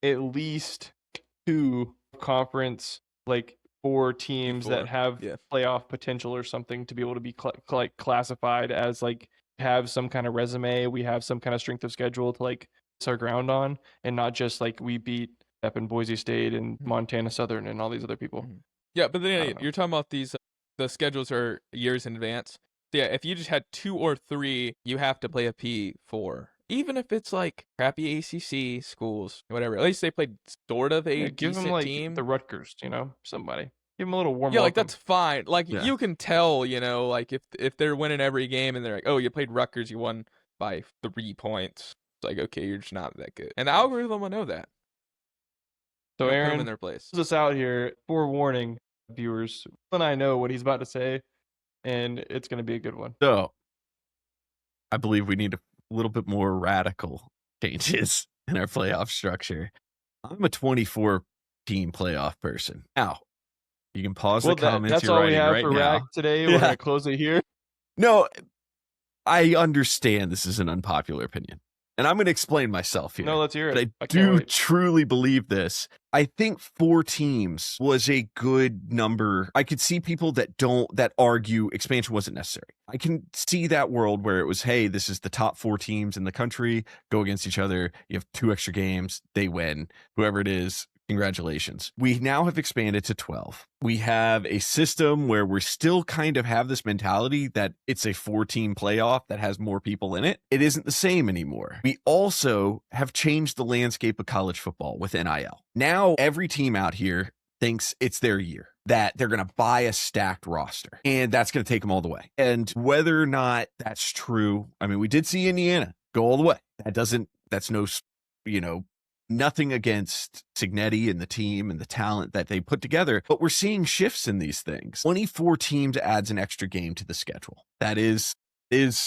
at least 2 conference, like 4 teams that G4, have yeah. playoff potential or something to be able to be like classified as like have some kind of resume. We have some kind of strength of schedule to like our ground on, and not just like we beat up in Boise State and Montana Southern and all these other people. Yeah, but then don't know. you're talking about these. The schedules are years in advance. So yeah, if you just had 2 or 3, you have to play a P4. Even if it's like crappy ACC schools, whatever. At least they played sort of a Yeah, give decent them like team. the Rutgers, somebody. Give them a little warm Yeah, like welcome. that's fine. Like Yeah. you can tell, like if they're winning every game and they're like, oh, you played Rutgers, you won by 3 points. It's like, okay, you're just not that good. And the algorithm will know that. So Don't put them Aaron, in their place. close us out here. Forewarning, viewers. Will and I know what he's about to say, and it's going to be a good one. So, I believe we need a little bit more radical changes in our playoff structure. I'm a 24-team playoff person. Now, you can pause the comments that's you're all we writing have right for now. Rack today. We're Yeah. going to close it here. No, I understand this is an unpopular opinion, and I'm going to explain myself here. No, let's hear it. But I can't do wait. truly believe this. I think 4 teams was a good number. I could see people that argue expansion wasn't necessary. I can see that world where it was, hey, this is the top 4 teams in the country, go against each other. You have 2 extra games, they win. Whoever it is, congratulations. We now have expanded to 12. We have a system where we still kind of have this mentality that it's a 4-team playoff that has more people in it. It isn't the same anymore. We also have changed the landscape of college football with NIL. Now every team out here thinks it's their year. that they're going to buy a stacked roster, and that's going to take them all the way. And whether or not that's true, I mean, we did see Indiana go all the way. That's no, nothing against Signetti and the team and the talent that they put together, but we're seeing shifts in these things. 24 teams adds an extra game to the schedule. That is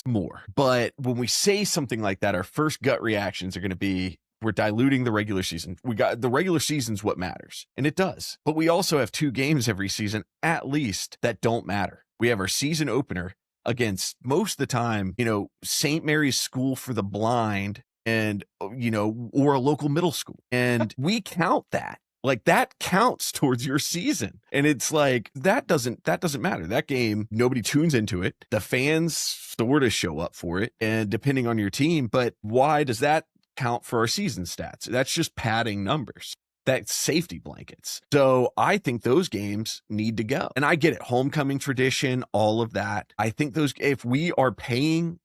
more. But when we say something like that, our first gut reactions are going to be, we're diluting the regular season. The regular season's what matters, and it does. But we also have 2 games every season, at least, that don't matter. We have our season opener against, most of the time, St. Mary's School for the Blind and, or a local middle school. And we count that. Like, that counts towards your season. And it's like, that doesn't matter. That game, nobody tunes into it. The fans sort of show up for it, and depending on your team. But why does that count for our season stats? That's just padding numbers. That's safety blankets. So I think those games need to go. And I get it. Homecoming tradition, all of that. I think if we are paying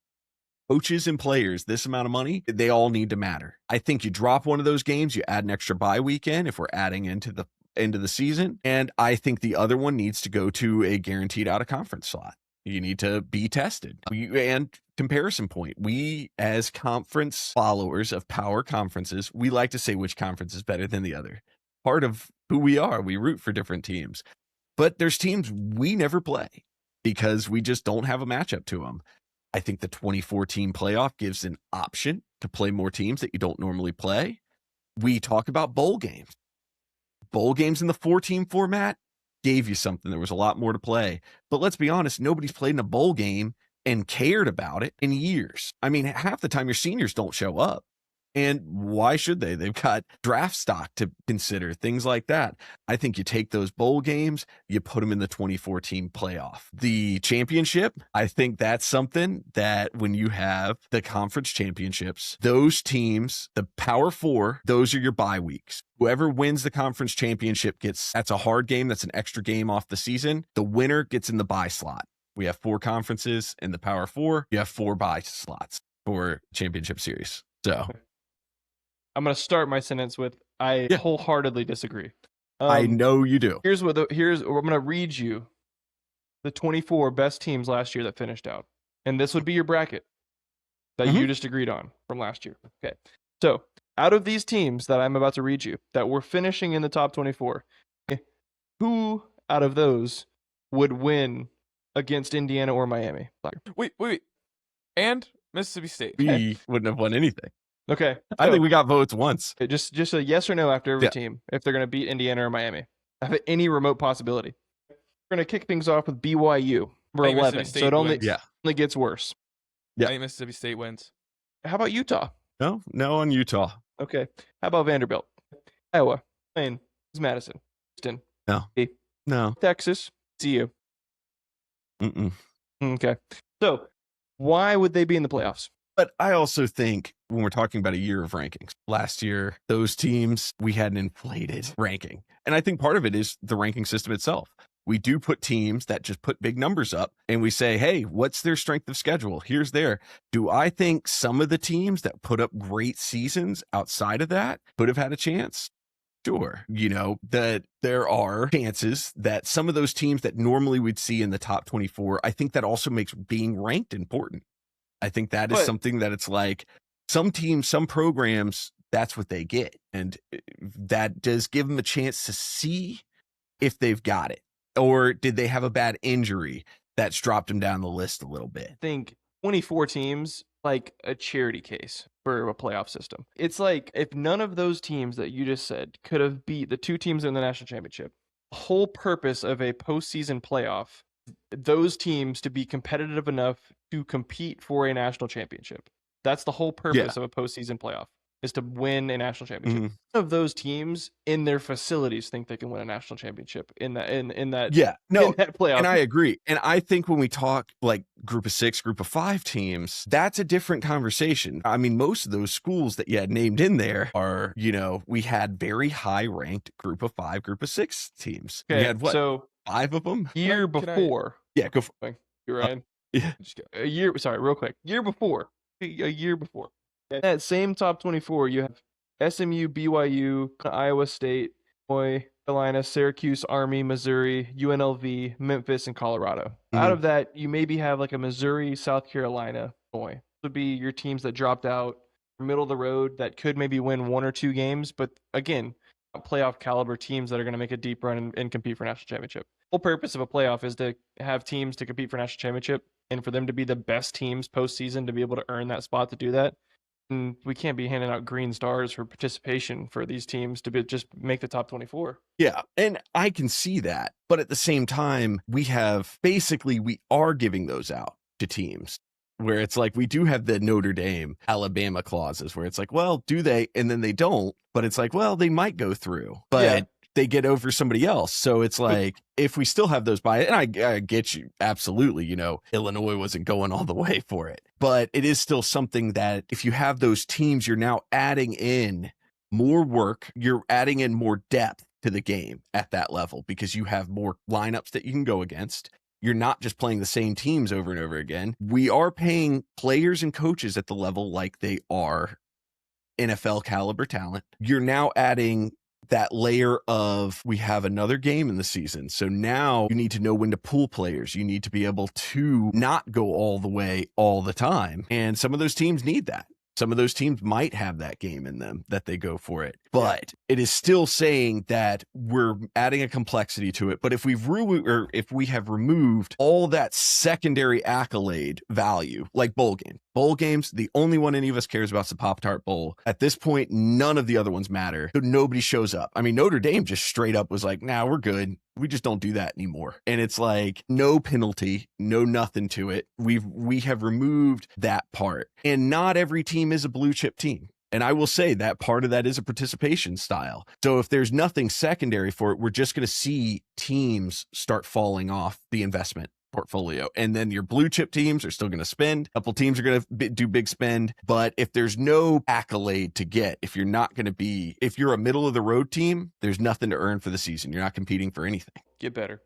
coaches and players this amount of money, they all need to matter. I think you drop one of those games, you add an extra bye weekend if we're adding into the end of the season. And I think the other one needs to go to a guaranteed out of conference slot. You need to be tested. And comparison point, we as conference followers of power conferences, we like to say which conference is better than the other. Part of who we are, we root for different teams. But there's teams we never play because we just don't have a matchup to them. I think the 2014 playoff gives an option to play more teams that you don't normally play. We talk about bowl games. Bowl games in the 4-team format gave you something. There was a lot more to play. But let's be honest, nobody's played in a bowl game and cared about it in years. I mean, half the time your seniors don't show up. And why should they? They've got draft stock to consider, things like that. I think you take those bowl games, you put them in the 2014 playoff. The championship, I think that's something that when you have the conference championships, those teams, the Power Four, those are your bye weeks. Whoever wins the conference championship that's a hard game. That's an extra game off the season. The winner gets in the bye slot. We have 4 conferences in the Power Four. You have 4 bye slots for championship series. So I'm going to start my sentence with, I wholeheartedly disagree. I know you do. I'm going to read you the 24 best teams last year that finished out. And this would be your bracket that you just agreed on from last year. Okay. So out of these teams that I'm about to read you that were finishing in the top 24, who out of those would win against Indiana or Miami? Wait. And Mississippi State. We wouldn't have won anything. Okay. I think we got votes once. Just a yes or no after every team if they're going to beat Indiana or Miami. Have any remote possibility. We're going to kick things off with BYU. We're 11, so it only gets worse. I think Mississippi State wins. How about Utah? No on Utah. Okay. How about Vanderbilt? Iowa. Plain. Madison. Houston. No. Texas. CU. Mm-mm. Okay. So why would they be in the playoffs? But I also think when we're talking about a year of rankings, last year, those teams, we had an inflated ranking. And I think part of it is the ranking system itself. We do put teams that just put big numbers up and we say, hey, what's their strength of schedule? Here's do I think some of the teams that put up great seasons outside of that could have had a chance? Sure. That there are chances that some of those teams that normally we'd see in the top 24, I think that also makes being ranked important. I think that is something that it's like some teams, some programs, that's what they get. And that does give them a chance to see if they've got it. Or did they have a bad injury that's dropped them down the list a little bit? I think 24 teams, like a charity case for a playoff system. It's like if none of those teams that you just said could have beat the 2 teams in the national championship, the whole purpose of a postseason playoff, those teams to be competitive enough to compete for a national championship. That's the whole purpose of a postseason playoff, is to win a national championship. None of those teams in their facilities think they can win a national championship in that playoff. And I agree. And I think when we talk like group of 6, group of 5 teams, that's a different conversation. I mean, most of those schools that you had named in there are, we had very high ranked group of 5, group of 6 teams. Okay, we had 5 of them? Year before. Go for it. You're right. Real quick. A year before. Okay. That same top 24, you have SMU, BYU, Iowa State, Illinois, Carolina, Syracuse, Army, Missouri, UNLV, Memphis, and Colorado. Out of that, you maybe have like a Missouri, South Carolina boy. This would be your teams that dropped out, middle of the road, that could maybe win 1 or 2 games, but again, playoff caliber teams that are going to make a deep run and compete for national championship. The whole purpose of a playoff is to have teams to compete for national championship, and for them to be the best teams postseason to be able to earn that spot to do that. And we can't be handing out green stars for participation for these teams to just make the top 24. Yeah, and I can see that. But at the same time, we are giving those out to teams where it's like we do have the Notre Dame, Alabama clauses where it's like, well, do they? And then they don't. But it's like, well, they might go through. But they get over somebody else. So it's like, if we still have those and I get you, absolutely, Illinois wasn't going all the way for it. But it is still something that if you have those teams, you're now adding in more work. You're adding in more depth to the game at that level because you have more lineups that you can go against. You're not just playing the same teams over and over again. We are paying players and coaches at the level like they are NFL caliber talent. You're now adding that layer of, we have another game in the season. So now you need to know when to pull players. You need to be able to not go all the way all the time. And some of those teams need that. Some of those teams might have that game in them that they go for it. But it is still saying that we're adding a complexity to it. But if we have removed all that secondary accolade value, like bowl games, the only one any of us cares about is the Pop-Tart Bowl. At this point, none of the other ones matter. So nobody shows up. I mean, Notre Dame just straight up was like, nah, we're good. We just don't do that anymore. And it's like no penalty, no nothing to it. We have removed that part. And not every team is a blue chip team. And I will say that part of that is a participation style. So if there's nothing secondary for it, we're just going to see teams start falling off the investment portfolio. And then your blue chip teams are still going to spend. A couple teams are going to do big spend. But if there's no accolade to get, if you're a middle of the road team, there's nothing to earn for the season. You're not competing for anything. Get better.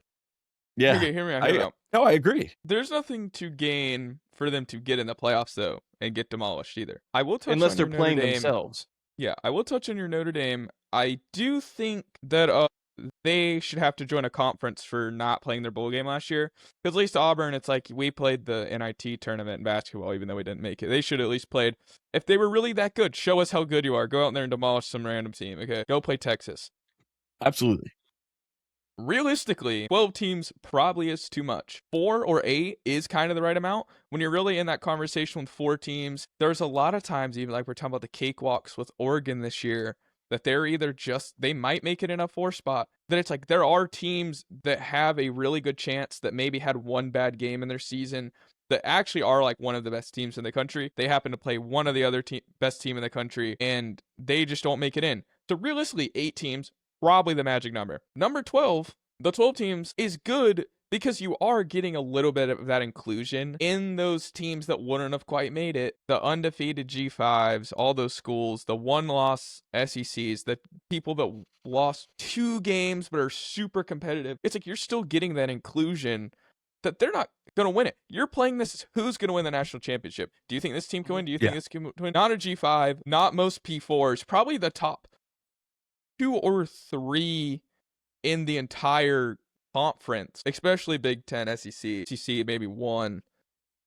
Yeah. Okay, hear me out. No, I agree. There's nothing to gain for them to get in the playoffs, though, and get demolished either. I will touch unless on they're your playing Notre Dame. themselves. Yeah, I will touch on your Notre Dame. I do think that they should have to join a conference for not playing their bowl game last year. Because at least Auburn, it's like we played the NIT tournament in basketball, even though we didn't make it. They should at least played. If they were really that good, show us how good you are. Go out there and demolish some random team. Okay, go play Texas. Absolutely. Realistically, 12 teams probably is too much. 4 or 8 is kind of the right amount. When you're really in that conversation with 4 teams, there's a lot of times, even like we're talking about the cakewalks with Oregon this year, that they're either they might make it in a 4 spot, that it's like there are teams that have a really good chance that maybe had one bad game in their season that actually are like one of the best teams in the country. They happen to play one of the other best team in the country, and they just don't make it in. So realistically, 8 teams, probably the magic number. Number 12, the 12 teams is good because you are getting a little bit of that inclusion in those teams that wouldn't have quite made it. The undefeated G5s, all those schools, the one-loss SECs, the people that lost 2 games but are super competitive. It's like you're still getting that inclusion that they're not going to win it. You're playing this, who's going to win the national championship? Do you think this team can win? Do you think this can win? Not a G5, not most P4s, probably the top 2 or 3 in the entire conference, especially Big Ten, SEC, maybe 1.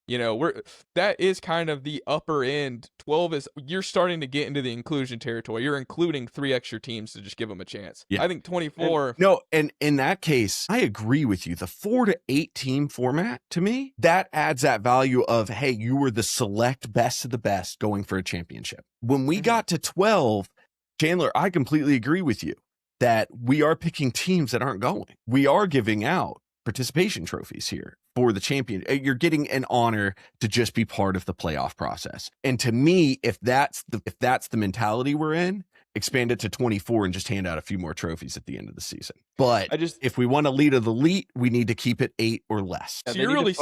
That is kind of the upper end. 12 is, you're starting to get into the inclusion territory. You're including 3 extra teams to just give them a chance. Yeah. I think 24. And in that case, I agree with you. The 4 to 8 team format, to me, that adds that value of, hey, you were the select best of the best going for a championship. When we got to 12, Chandler, I completely agree with you that we are picking teams that aren't going. We are giving out participation trophies here for the champion. You're getting an honor to just be part of the playoff process. And to me, if that's the mentality we're in, expand it to 24 and just hand out a few more trophies at the end of the season. But if we want to lead of the elite, we need to keep it 8 or less. So you're really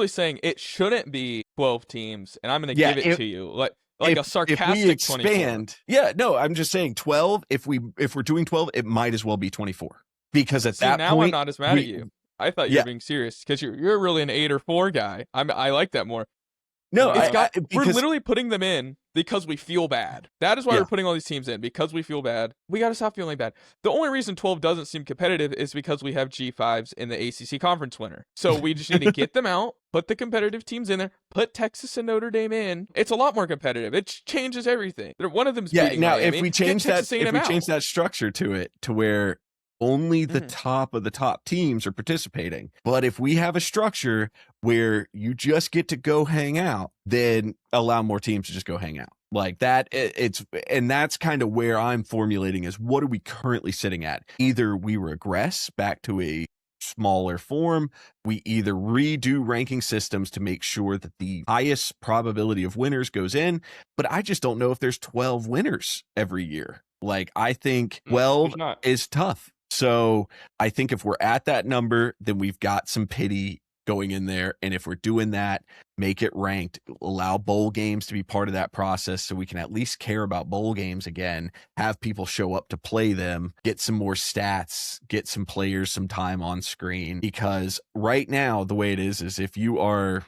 saying it shouldn't be 12 teams, and I'm going to give it to you. Like a sarcastic if we expand, 24. I'm just saying 12. If we're doing 12, it might as well be 24 because at that now point, I'm not as mad at you. I thought you were being serious because you're really an 8 or 4 guy. I like that more. No, we're literally putting them in because we feel bad. That is why we're putting all these teams in, because we feel bad. We got to stop feeling bad. The only reason 12 doesn't seem competitive is because we have G5s in the ACC conference winner. So we just need to get them out, put the competitive teams in there, put Texas and Notre Dame in. It's a lot more competitive. It changes everything. One of them's beating now Miami. if we change that structure to it to where only the top of the top teams are participating. But if we have a structure where you just get to go hang out, then allow more teams to just go hang out. Like that, and that's kind of where I'm formulating is what are we currently sitting at? Either we regress back to a smaller form, we either redo ranking systems to make sure that the highest probability of winners goes in, but I just don't know if there's 12 winners every year. Like I think 12 is tough. So I think if we're at that number, then we've got some pity going in there. And if we're doing that, make it ranked, allow bowl games to be part of that process so we can at least care about bowl games again, have people show up to play them, get some more stats, get some players some time on screen. Because right now, the way it is if you are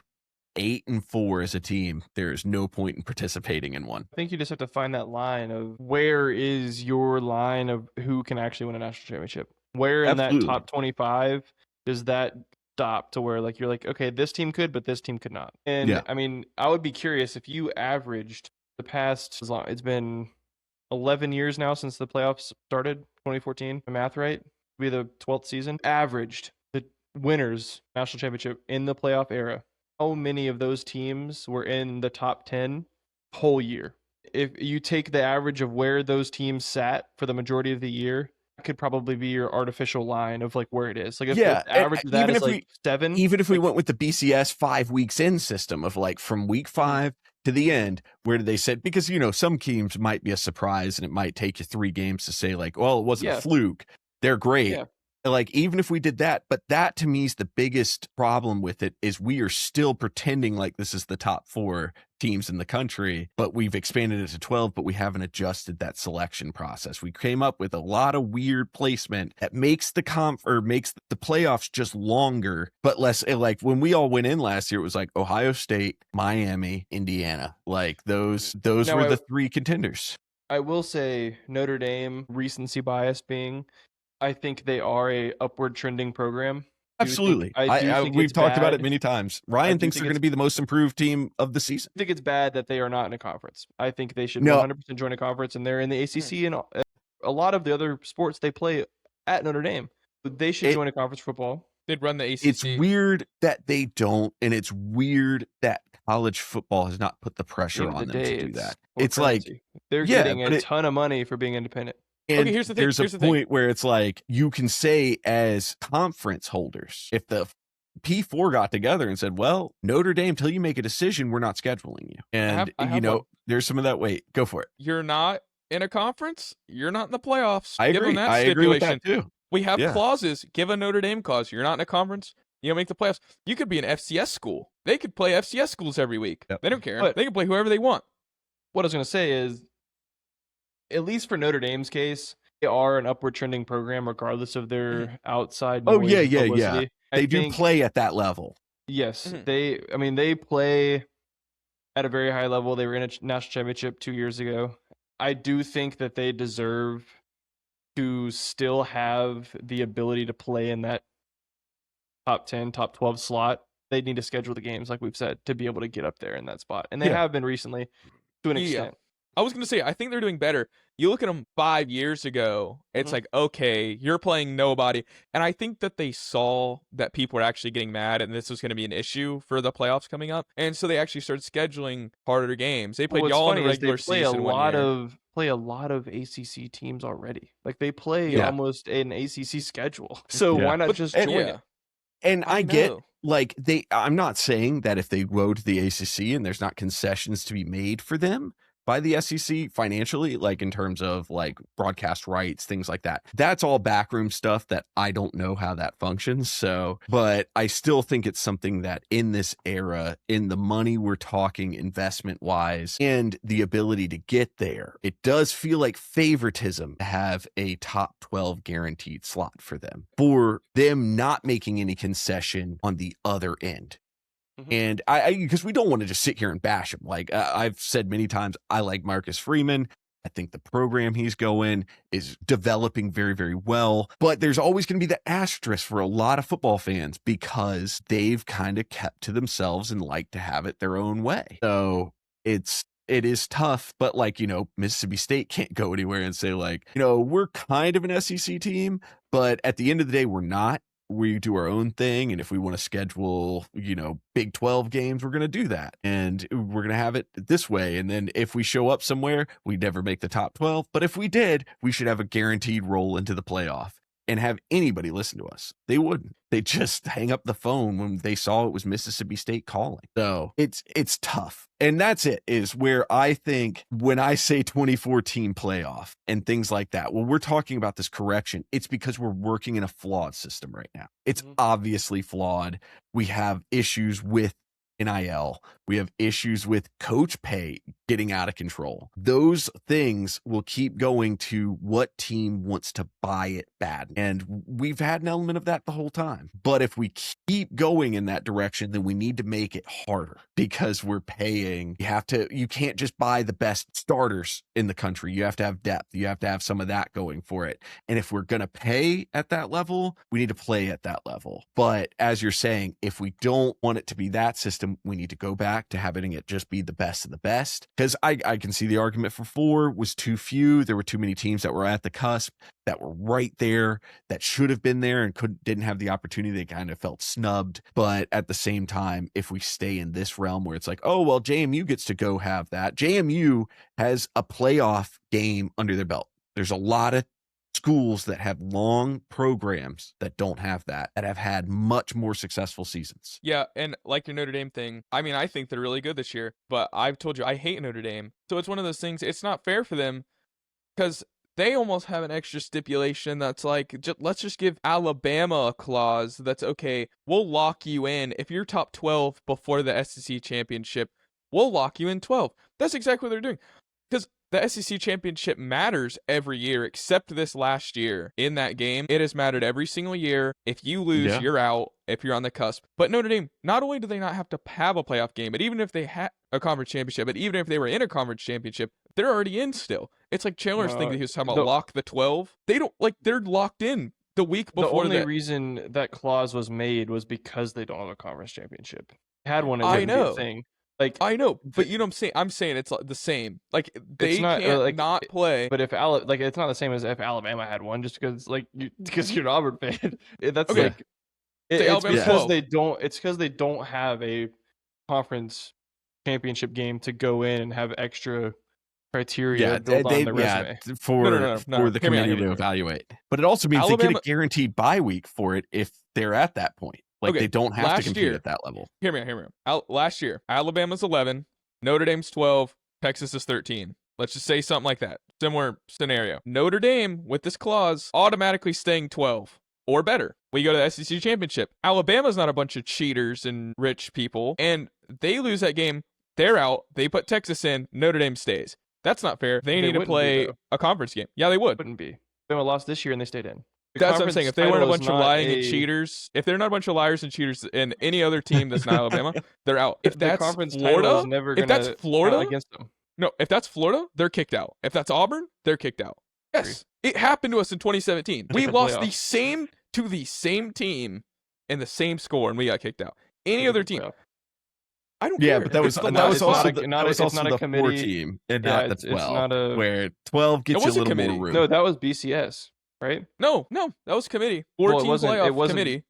8-4 as a team, there is no point in participating in one. I think you just have to find that line of where is your line of who can actually win a national championship. Where in that top 25 does that stop to where like you're like, okay, this team could, but this team could not. And I mean, I would be curious if you averaged the past, it's been 11 years now since the playoffs started, 2014, my math right, be the 12th season, averaged the winners national championship in the playoff era. How many of those teams were in the top 10 whole year? If you take the average of where those teams sat for the majority of the year, that could probably be your artificial line of like where it is. Like if the average of that is like 7. Even if we went with the BCS 5 weeks in system of like from week 5 to the end, where do they sit? Because, some teams might be a surprise and it might take you 3 games to say like, well, it wasn't a fluke. They're great. Yeah. Like, even if we did that, but that to me is the biggest problem with it is we are still pretending like this is the top 4 teams in the country, but we've expanded it to 12, but we haven't adjusted that selection process. We came up with a lot of weird placement that makes makes the playoffs just longer, but less like when we all went in last year, it was like Ohio State, Miami, Indiana, like those were the 3 contenders. I will say Notre Dame, recency bias being, I think they are a upward trending program. Absolutely. We've talked about it many times. Ryan thinks they're going to be the most improved team of the season. I think it's bad that they are not in a conference. I think they should 100% join a conference, and they're in the ACC and a lot of the other sports they play at Notre Dame. They should join a conference football. They'd run the ACC. It's weird that they don't, and it's weird that college football has not put the pressure on them to do that. It's like they're getting a ton of money for being independent. And here's the thing. There's a point where it's like you can say as conference holders, if the P4 got together and said, well, Notre Dame, till you make a decision, we're not scheduling you. And, there's some of that. Wait, go for it. You're not in a conference. You're not in the playoffs. I agree. I agree with that too. We have clauses. Give a Notre Dame clause. You're not in a conference. You don't make the playoffs. You could be an FCS school. They could play FCS schools every week. Yep. They don't care. But they can play whoever they want. What I was going to say is, at least for Notre Dame's case, they are an upward trending program regardless of their outside noise. Yeah. They do play at that level. Yes. They play at a very high level. They were in a national championship 2 years ago. I do think that they deserve to still have the ability to play in that top 10, top 12 slot. They need to schedule the games, like we've said, to be able to get up there in that spot. And they have been recently to an extent. I was going to say, I think they're doing better. You look at them 5 years ago, it's like, okay, you're playing nobody. And I think that they saw that people were actually getting mad and this was going to be an issue for the playoffs coming up. And so they actually started scheduling harder games. They played y'all in the regular season. Play a lot of ACC teams already. Like they play almost an ACC schedule. So why not just join it? And I get like I'm not saying that if they go to the ACC and there's not concessions to be made for them by the SEC financially, like in terms of like broadcast rights, things like that. That's all backroom stuff that I don't know how that functions. So, but I still think it's something that in this era, in the money we're talking investment wise and the ability to get there, it does feel like favoritism to have a top 12 guaranteed slot for them not making any concession on the other end. And because we don't want to just sit here and bash him. Like I've said many times, I like Marcus Freeman. I think the program he's going is developing very, very well. But there's always going to be the asterisk for a lot of football fans because they've kind of kept to themselves and like to have it their own way. So it is tough, but like, Mississippi State can't go anywhere and say like, we're kind of an SEC team, but at the end of the day, we're not. We do our own thing. And if we want to schedule, Big 12 games, we're going to do that. And we're going to have it this way. And then if we show up somewhere, we never make the top 12. But if we did, we should have a guaranteed roll into the playoff and have anybody listen to us. They wouldn't. They just hang up the phone when they saw it was Mississippi State calling. So it's tough. And that's it, is where I think when I say 2014 playoff and things like that, when we're talking about this correction, it's because we're working in a flawed system right now. It's obviously flawed. We have issues with NIL. We have issues with coach pay getting out of control. Those things will keep going to what team wants to buy it bad. And we've had an element of that the whole time. But if we keep going in that direction, then we need to make it harder because we're paying. You can't just buy the best starters in the country. You have to have depth. You have to have some of that going for it. And if we're going to pay at that level, we need to play at that level. But as you're saying, if we don't want it to be that system, we need to go back to having it just be the best of the best. Because I can see the argument for 4 was too few. There were too many teams that were at the cusp, that were right there, that should have been there and didn't have the opportunity. They kind of felt snubbed. But at the same time, if we stay in this realm where it's like, oh, well, JMU gets to go have that. JMU has a playoff game under their belt. There's a lot of schools that have long programs that don't have that have had much more successful seasons. Yeah, and like your Notre Dame thing, I mean, I think they're really good this year, but I've told you I hate Notre Dame. So it's one of those things, it's not fair for them because they almost have an extra stipulation that's like, let's just give Alabama a clause that's okay, we'll lock you in. If you're top 12 before the SEC championship, we'll lock you in 12. That's exactly what they're doing. Because the SEC championship matters every year, except this last year. In that game, it has mattered every single year. If you lose, you're out if you're on the cusp. But Notre Dame, not only do they not have to have a playoff game, but even if they had a conference championship, but even if they were in a conference championship, they're already in still. It's like Chandler's thing that he was talking about, lock the 12. They don't, they're locked in the week before. The only reason that clause was made was because they don't have a conference championship. Had one, it wouldn't be a thing. I know, but you know what I'm saying? I'm saying it's the same. Like they can't not play. But if it's not the same as if Alabama had one, just because because you're an Auburn fan. That's okay. It's because they don't. It's because they don't have a conference championship game to go in and have extra criteria built on the resume. For the committee to evaluate. But it also means they get a guaranteed bye week for it if they're at that point. They don't have to compete at that level. Hear me out. Last year, Alabama's 11, Notre Dame's 12, Texas is 13. Let's just say something like that. Similar scenario. Notre Dame, with this clause, automatically staying 12 or better. We go to the SEC championship. Alabama's not a bunch of cheaters and rich people, and they lose that game. They're out. They put Texas in. Notre Dame stays. That's not fair. They need to play a conference game. Yeah, they would. Wouldn't be. Alabama lost this year and they stayed in. That's what I'm saying. If they weren't a bunch of lying and cheaters, if they're not a bunch of liars and cheaters in any other team that's not Alabama, they're out. If that's Florida, against them. No, if that's Florida, they're kicked out. If that's Auburn, they're kicked out. Yes, it happened to us in 2017. We lost the same team in the same score, and we got kicked out. Any other team, I don't care. Yeah, but that was also the committee 4 team, and not the 12, where 12 gets you a little more room. No, that was BCS. Right? No, that was committee. 4-team playoff committee.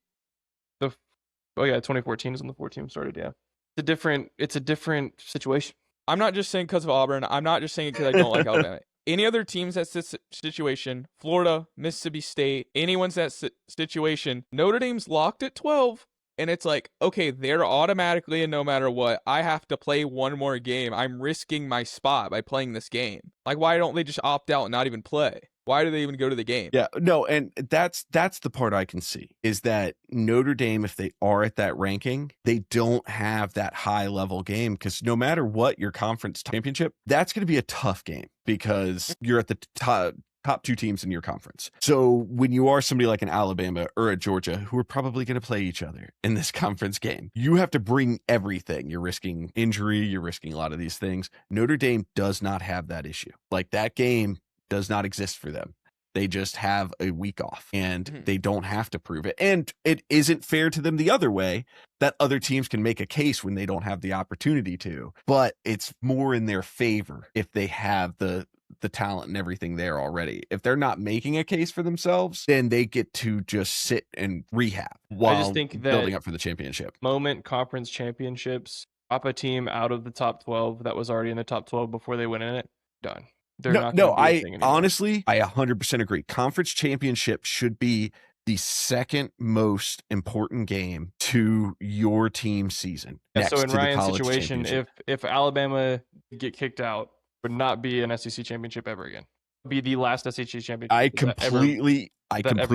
2014 is when the 4 teams started. Yeah, it's a different situation. I'm not just saying because of Auburn. I'm not just saying it because I don't like Alabama. Any other teams that situation, Florida, Mississippi State, anyone's that situation, Notre Dame's locked at 12, and it's like, okay, they're automatically, and no matter what, I have to play one more game. I'm risking my spot by playing this game. Like, why don't they just opt out and not even play? Why do they even go to the game? Yeah, no, and that's the part I can see is that Notre Dame, if they are at that ranking, they don't have that high level game because no matter what your conference championship, that's going to be a tough game because you're at the top top two teams in your conference. So when you are somebody like an Alabama or a Georgia, who are probably going to play each other in this conference game, you have to bring everything. You're risking injury. You're risking a lot of these things. Notre Dame does not have that issue. Like, that game does not exist for them. They just have a week off, and they don't have to prove it. And it isn't fair to them the other way, that other teams can make a case when they don't have the opportunity to. But it's more in their favor if they have the talent and everything there already. If they're not making a case for themselves, then they get to just sit and rehab while I just think that building up for the championship. Moment conference championships, drop a team out of the top 12 that was already in the top 12 before they went in it, done. They're not gonna be a thing anymore. Honestly, I 100% agree. Conference championship should be the second most important game to your team season. Yeah, so in next to the Ryan's college situation, championship. if Alabama get kicked out, would not be an SEC championship ever again. Be the last SEC championship. I that ever completely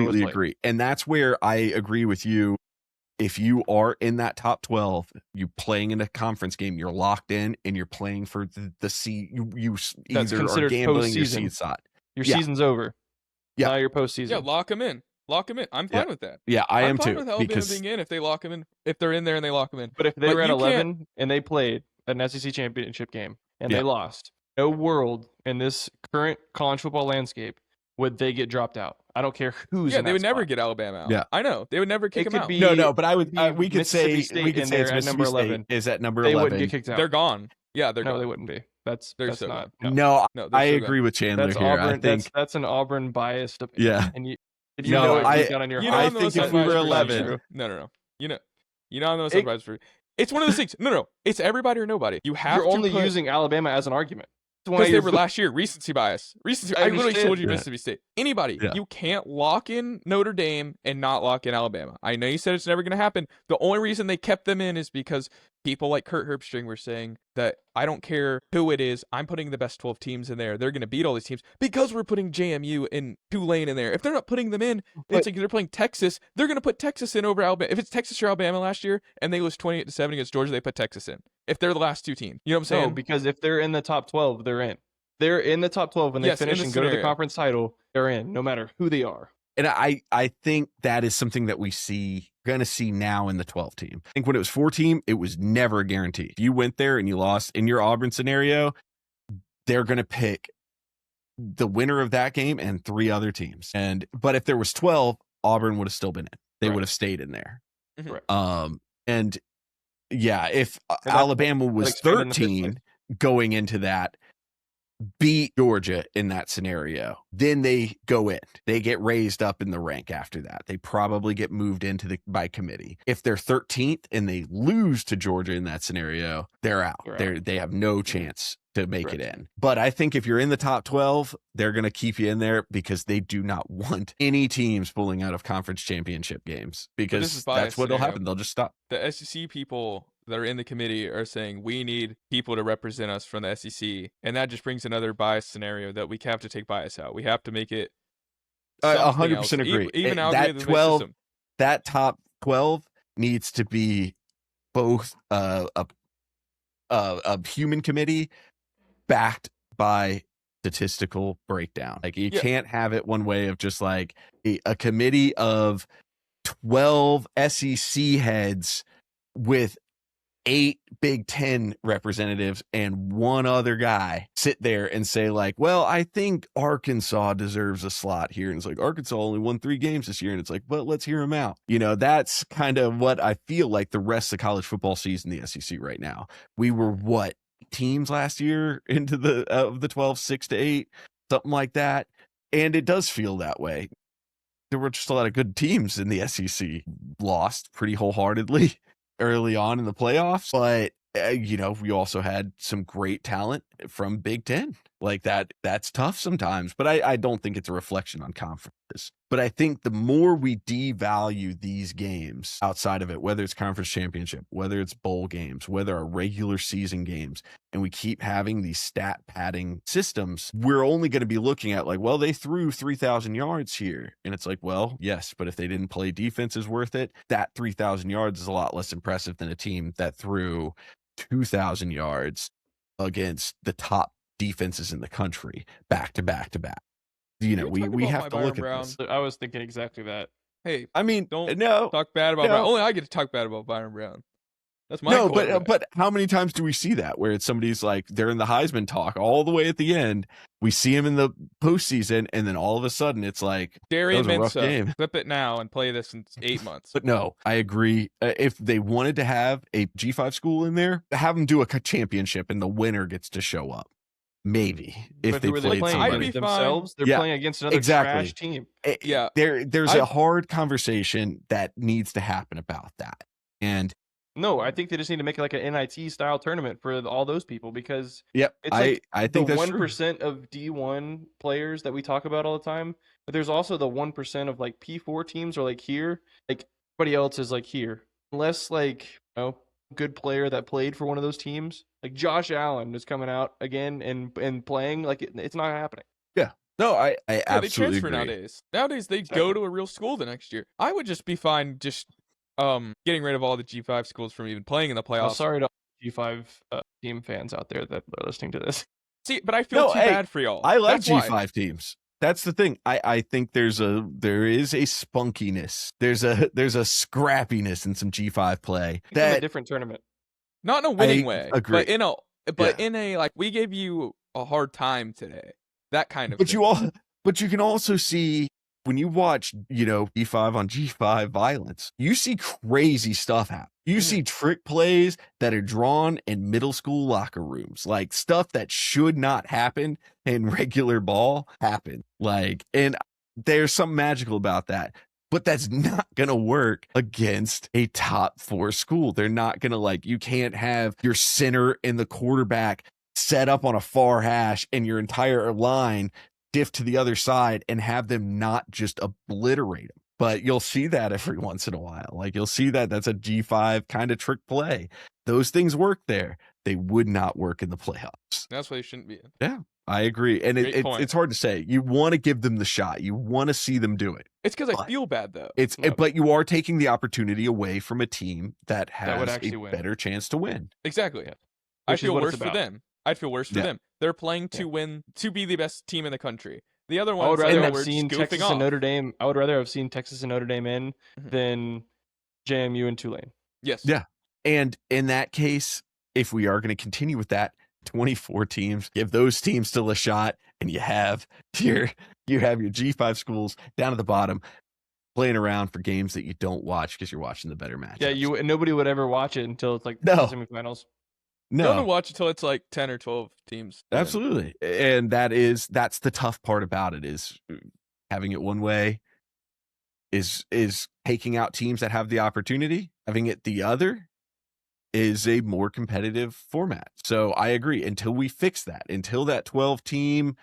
was played. agree. And that's where I agree with you. If you are in that top 12, you playing in a conference game, you're locked in and you're playing for the seed. You That's either are considered gambling your postseason. seed slot. Your Yeah. season's over. Yeah. Now you're postseason. Yeah, lock them in. Lock them in. I'm fine with that. Yeah, I am I'm fine too. with Alabama Because being in if they lock them in. If they're in there and they lock them in. But if they But were at you can't- 11 and they played an SEC championship game and Yeah. they lost, no world in this current college football landscape would they get dropped out. I don't care who's Yeah, in they that would never spot. get Alabama out. Yeah. I know. They would never kick It them could out. be- no, but I would be we could say Mississippi State we could in say there it's at Mississippi number State 11. is at number They 11. wouldn't get kicked out. They're gone. Yeah, they're No, gone. they wouldn't be. That's They're that's so not. gone. No, No, they're I so agree with Chandler That's here. Auburn. I think That's an Auburn biased opinion. Yeah. And you No, know it I- deep down in your You heart. I know, think those if we were advisories are 11 true. No. You know I'm the most advice for. It's one of those things. No. It's everybody or nobody. You have You're to only put, using Alabama as an argument. because they were last year. Recency bias. Recency. I I literally understand told you that. Mississippi State. Anybody. Yeah. You can't lock in Notre Dame and not lock in Alabama. I know you said it's never going to happen. The only reason they kept them in is because people like Kurt Herbstreit were saying that I don't care who it is. I'm putting the best 12 teams in there. They're going to beat all these teams because we're putting JMU and Tulane in there. If they're not putting them in, it's like they're playing Texas. They're going to put Texas in over Alabama. If it's Texas or Alabama last year and they lose 28-7 against Georgia, they put Texas in. If they're the last two teams, you know what I'm saying? No, because if they're in the top 12, they're in. They're in the top 12 when they Yes, in finish the and go to the scenario. conference title. They're in, no matter who they are. And I think that is something that we're going to see now in the 12 team. I think when it was 4 team, it was never a guarantee. If you went there and you lost in your Auburn scenario, they're going to pick the winner of that game and 3 other teams. But if there was 12, Auburn would have still been in. They Right. would have stayed in there. Mhm. And yeah, if that's Alabama was explained in the fifth 13 going into that, beat Georgia in that scenario, then they go in. They get raised up in the rank after that. They probably get moved into by committee. If they're 13th and they lose to Georgia in that scenario, they're out. They have no chance to make it in. But I think if you're in the top 12, they're going to keep you in there because they do not want any teams pulling out of conference championship games, because that's what will happen. They'll just stop. The SEC people that are in the committee are saying we need people to represent us from the SEC, and that just brings another bias scenario that we have to take bias out. We have to make it 100% agree. Even that algorithm-based 12, system. that top 12 needs to be both a human committee backed by statistical breakdown. Like you can't have it one way of just like a committee of 12 SEC heads with 8 Big Ten representatives and one other guy sit there and say like, well, I think Arkansas deserves a slot here. And it's like, Arkansas only won 3 games this year. And it's like, well, let's hear them out. You know, that's kind of what I feel like the rest of college football sees in the SEC right now. We were teams last year into the 12, 6 to 8, something like that. And it does feel that way. There were just a lot of good teams in the SEC, lost pretty wholeheartedly early on in the playoffs, but we also had some great talent from Big Ten. Like that's tough sometimes, but I don't think it's a reflection on conferences. But I think the more we devalue these games outside of it, whether it's conference championship, whether it's bowl games, whether our regular season games, and we keep having these stat padding systems, we're only going to be looking at like, well, they threw 3,000 yards here. And it's like, well, yes, but if they didn't play defense is worth it. That 3,000 yards is a lot less impressive than a team that threw 2,000 yards against the top defenses in the country back to back to back. you know, You're we talking we about have my to look Byron at this. I was thinking exactly that. Hey, I mean, don't no, talk bad about no. Byron. Only I get to talk bad about Byron Brown. That's my no, quarterback. but how many times do we see that where it's somebody's like they're in the Heisman talk all the way at the end? We see him in the postseason, and then all of a sudden it's like that Darian was a rough Minsa, game. flip it now and play this in 8 months. But no, I agree. If they wanted to have a G5 school in there, have them do a championship, and the winner gets to show up. Maybe if But they who are they played playing I'd somebody. be against themselves? They're Yeah, playing against another exactly. trash team. Yeah. There's a hard conversation that needs to happen about that. And No, I think they just need to make it like an NIT style tournament for all those people because yep, it's like I think the that's true. 1% of D1 players that we talk about all the time, but there's also the 1% of like P4 teams are like here, like everybody else is like here. Unless like, you know, good player that played for one of those teams, like Josh Allen is coming out again and playing, like it's not happening. No, I Yeah, absolutely they transfer agree. nowadays. Nowadays they Exactly. go to a real school the next year. I would just be fine just getting rid of all the G5 schools from even playing in the playoffs. Sorry to all G5 team fans out there that are listening to this. See, but I feel No, too hey, bad for y'all. I like That's why. G5 teams. That's the thing. I think there is a spunkiness. There's a scrappiness in some G5 play It's in a that different tournament. Not in a winning I way, agree. but in a like we gave you a hard time today. That kind of But thing. but you can also see when you watch, you know, G5 on G5 violence, you see crazy stuff happen. You see trick plays that are drawn in middle school locker rooms, like stuff that should not happen in regular ball happen. Like, and there's something magical about that. But that's not going to work against a top 4 school. They're not going to, like, you can't have your center and the quarterback set up on a far hash and your entire line diff to the other side and have them not just obliterate them. But you'll see that every once in a while. Like, you'll see that's a G5 kind of trick play. Those things work there. They would not work in the playoffs. That's why you shouldn't be in. Yeah, I agree. And it's hard to say. You want to give them the shot. You want to see them do it. It's because I feel bad though. But you are taking the opportunity away from a team that has would actually a win. better chance to win. Exactly. Yeah. I Which is feel what worse it's for about. them. I'd feel worse for Yeah. them. They're playing to win, to be the best team in the country. The other I ones, would rather like, have we're seen just goofing Texas off. and Notre Dame. I would rather have seen Texas and Notre Dame in Mhm. than JMU and Tulane. Yes. Yeah. And in that case, if we are going to continue with that, 24 teams, give those teams still a shot, and you have your G5 schools down at the bottom playing around for games that you don't watch because you're watching the better matchups. Yeah, nobody would ever watch it until it's like No. the semifinals. No one No, will watch until it's like 10 or 12 teams. win. absolutely. And that's the tough part about it is having it one way is taking out teams that have the opportunity. Having it the other is a more competitive format. So I agree. Until we fix that, until that 12 team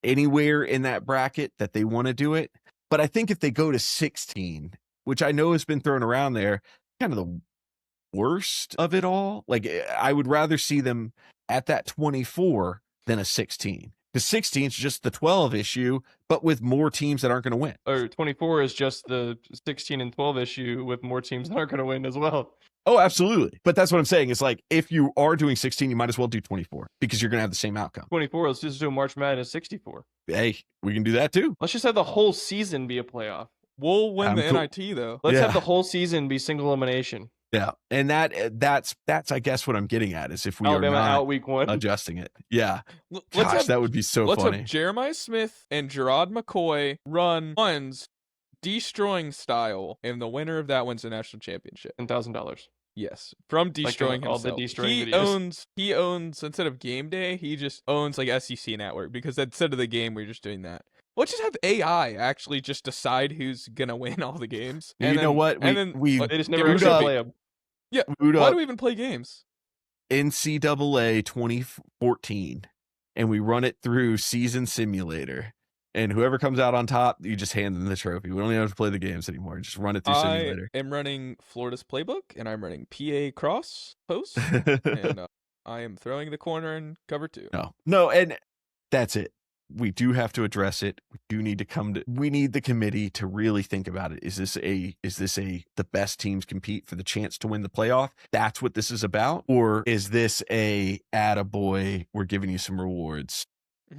anywhere in that bracket that they want to do it. But I think if they go to 16, which I know has been thrown around there, kind of the worst of it all. Like, I would rather see them at that 24 than a 16. The 16 is just the 12 issue, but with more teams that aren't going to win. Or 24 is just the 16 and 12 issue with more teams that aren't going to win as well. Oh, absolutely. But that's what I'm saying. It's like, if you are doing 16, you might as well do 24 because you're going to have the same outcome. 24, let's just do a March Madness 64. Hey, we can do that too. Let's just have the whole season be a playoff. We'll win I'm the cool. NIT though. Let's Yeah. have the whole season be single elimination. Yeah. And that's I guess what I'm getting at is if we Alabama are not out week 1. adjusting it. Yeah. Let's Gosh, have, that would be so let's funny. have Jeremiah Smith and Gerard McCoy run ones destroying style, and the winner of that wins the national championship. $10,000. Yes, from destroying all the himself. destroying videos. He owns instead of game day, he just owns like SEC network because instead of the game, we're just doing that. Let's just have AI actually just decide who's gonna win all the games. You know what? We They just get never rid actually of- play them. Yeah, boot why up do we even play games? NCAA 2014 and we run it through Season Simulator. And whoever comes out on top, you just hand them the trophy. We don't even have to play the games anymore. Just run it through Simulator. I am running Florida's playbook, and I'm running PA cross post, and I am throwing the corner in cover 2. No, and that's it. We do have to address it. We do need to we need the committee to really think about it. Is this the best teams compete for the chance to win the playoff? That's what this is about? Or is this a attaboy, we're giving you some rewards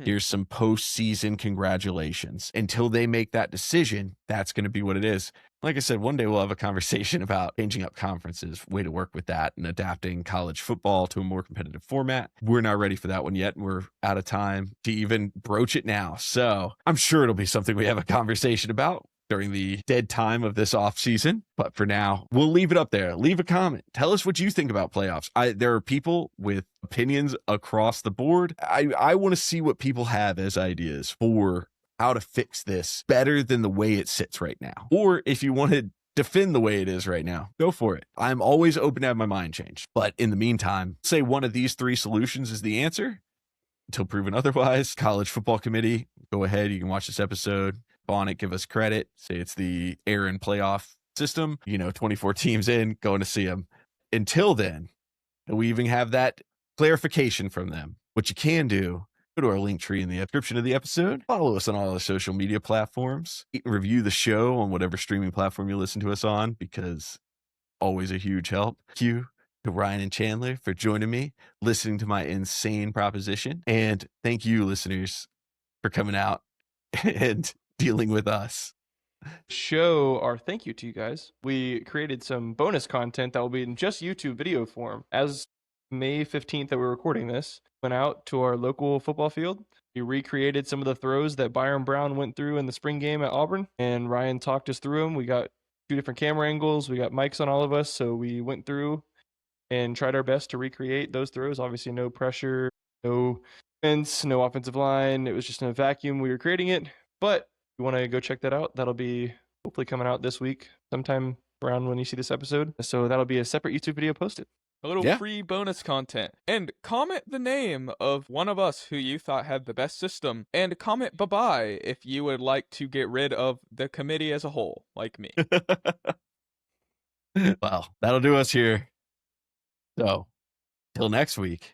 Here's some postseason congratulations. Until they make that decision, that's going to be what it is. Like I said, one day we'll have a conversation about changing up conferences, way to work with that, and adapting college football to a more competitive format. We're not ready for that one yet, and we're out of time to even broach it now. So I'm sure it'll be something we have a conversation about during the dead time of this off season. But for now, we'll leave it up there. Leave a comment. Tell us what you think about playoffs. There are people with opinions across the board. I want to see what people have as ideas for how to fix this better than the way it sits right now. Or if you want to defend the way it is right now, go for it. I'm always open to have my mind changed. But in the meantime, say one of these 3 solutions is the answer until proven otherwise. College Football Committee, go ahead. You can watch this episode on it, give us credit, say it's the Aaron playoff system, 24 teams in, going to see them. Until then, we even have that clarification from them. What you can do, go to our link tree in the description of the episode, follow us on all our social media platforms, review the show on whatever streaming platform you listen to us on, because always a huge help. Thank you to Ryan and Chandler for joining me, listening to my insane proposition. And thank you, listeners, for coming out and dealing with us. Show our thank you to you guys. We created some bonus content that will be in just YouTube video form. As May 15th that we're recording this, went out to our local football field. We recreated some of the throws that Byron Brown went through in the spring game at Auburn, and Ryan talked us through them. We got 2 different camera angles. We got mics on all of us, so we went through and tried our best to recreate those throws. Obviously, no pressure, no fence, no offensive line. It was just in a vacuum. We were creating it, but if you want to go check that out, that'll be hopefully coming out this week, sometime around when you see this episode. So that'll be a separate YouTube video posted. A little free bonus content. And comment the name of one of us who you thought had the best system. And comment bye-bye if you would like to get rid of the committee as a whole, like me. Well, that'll do us here. So, till next week.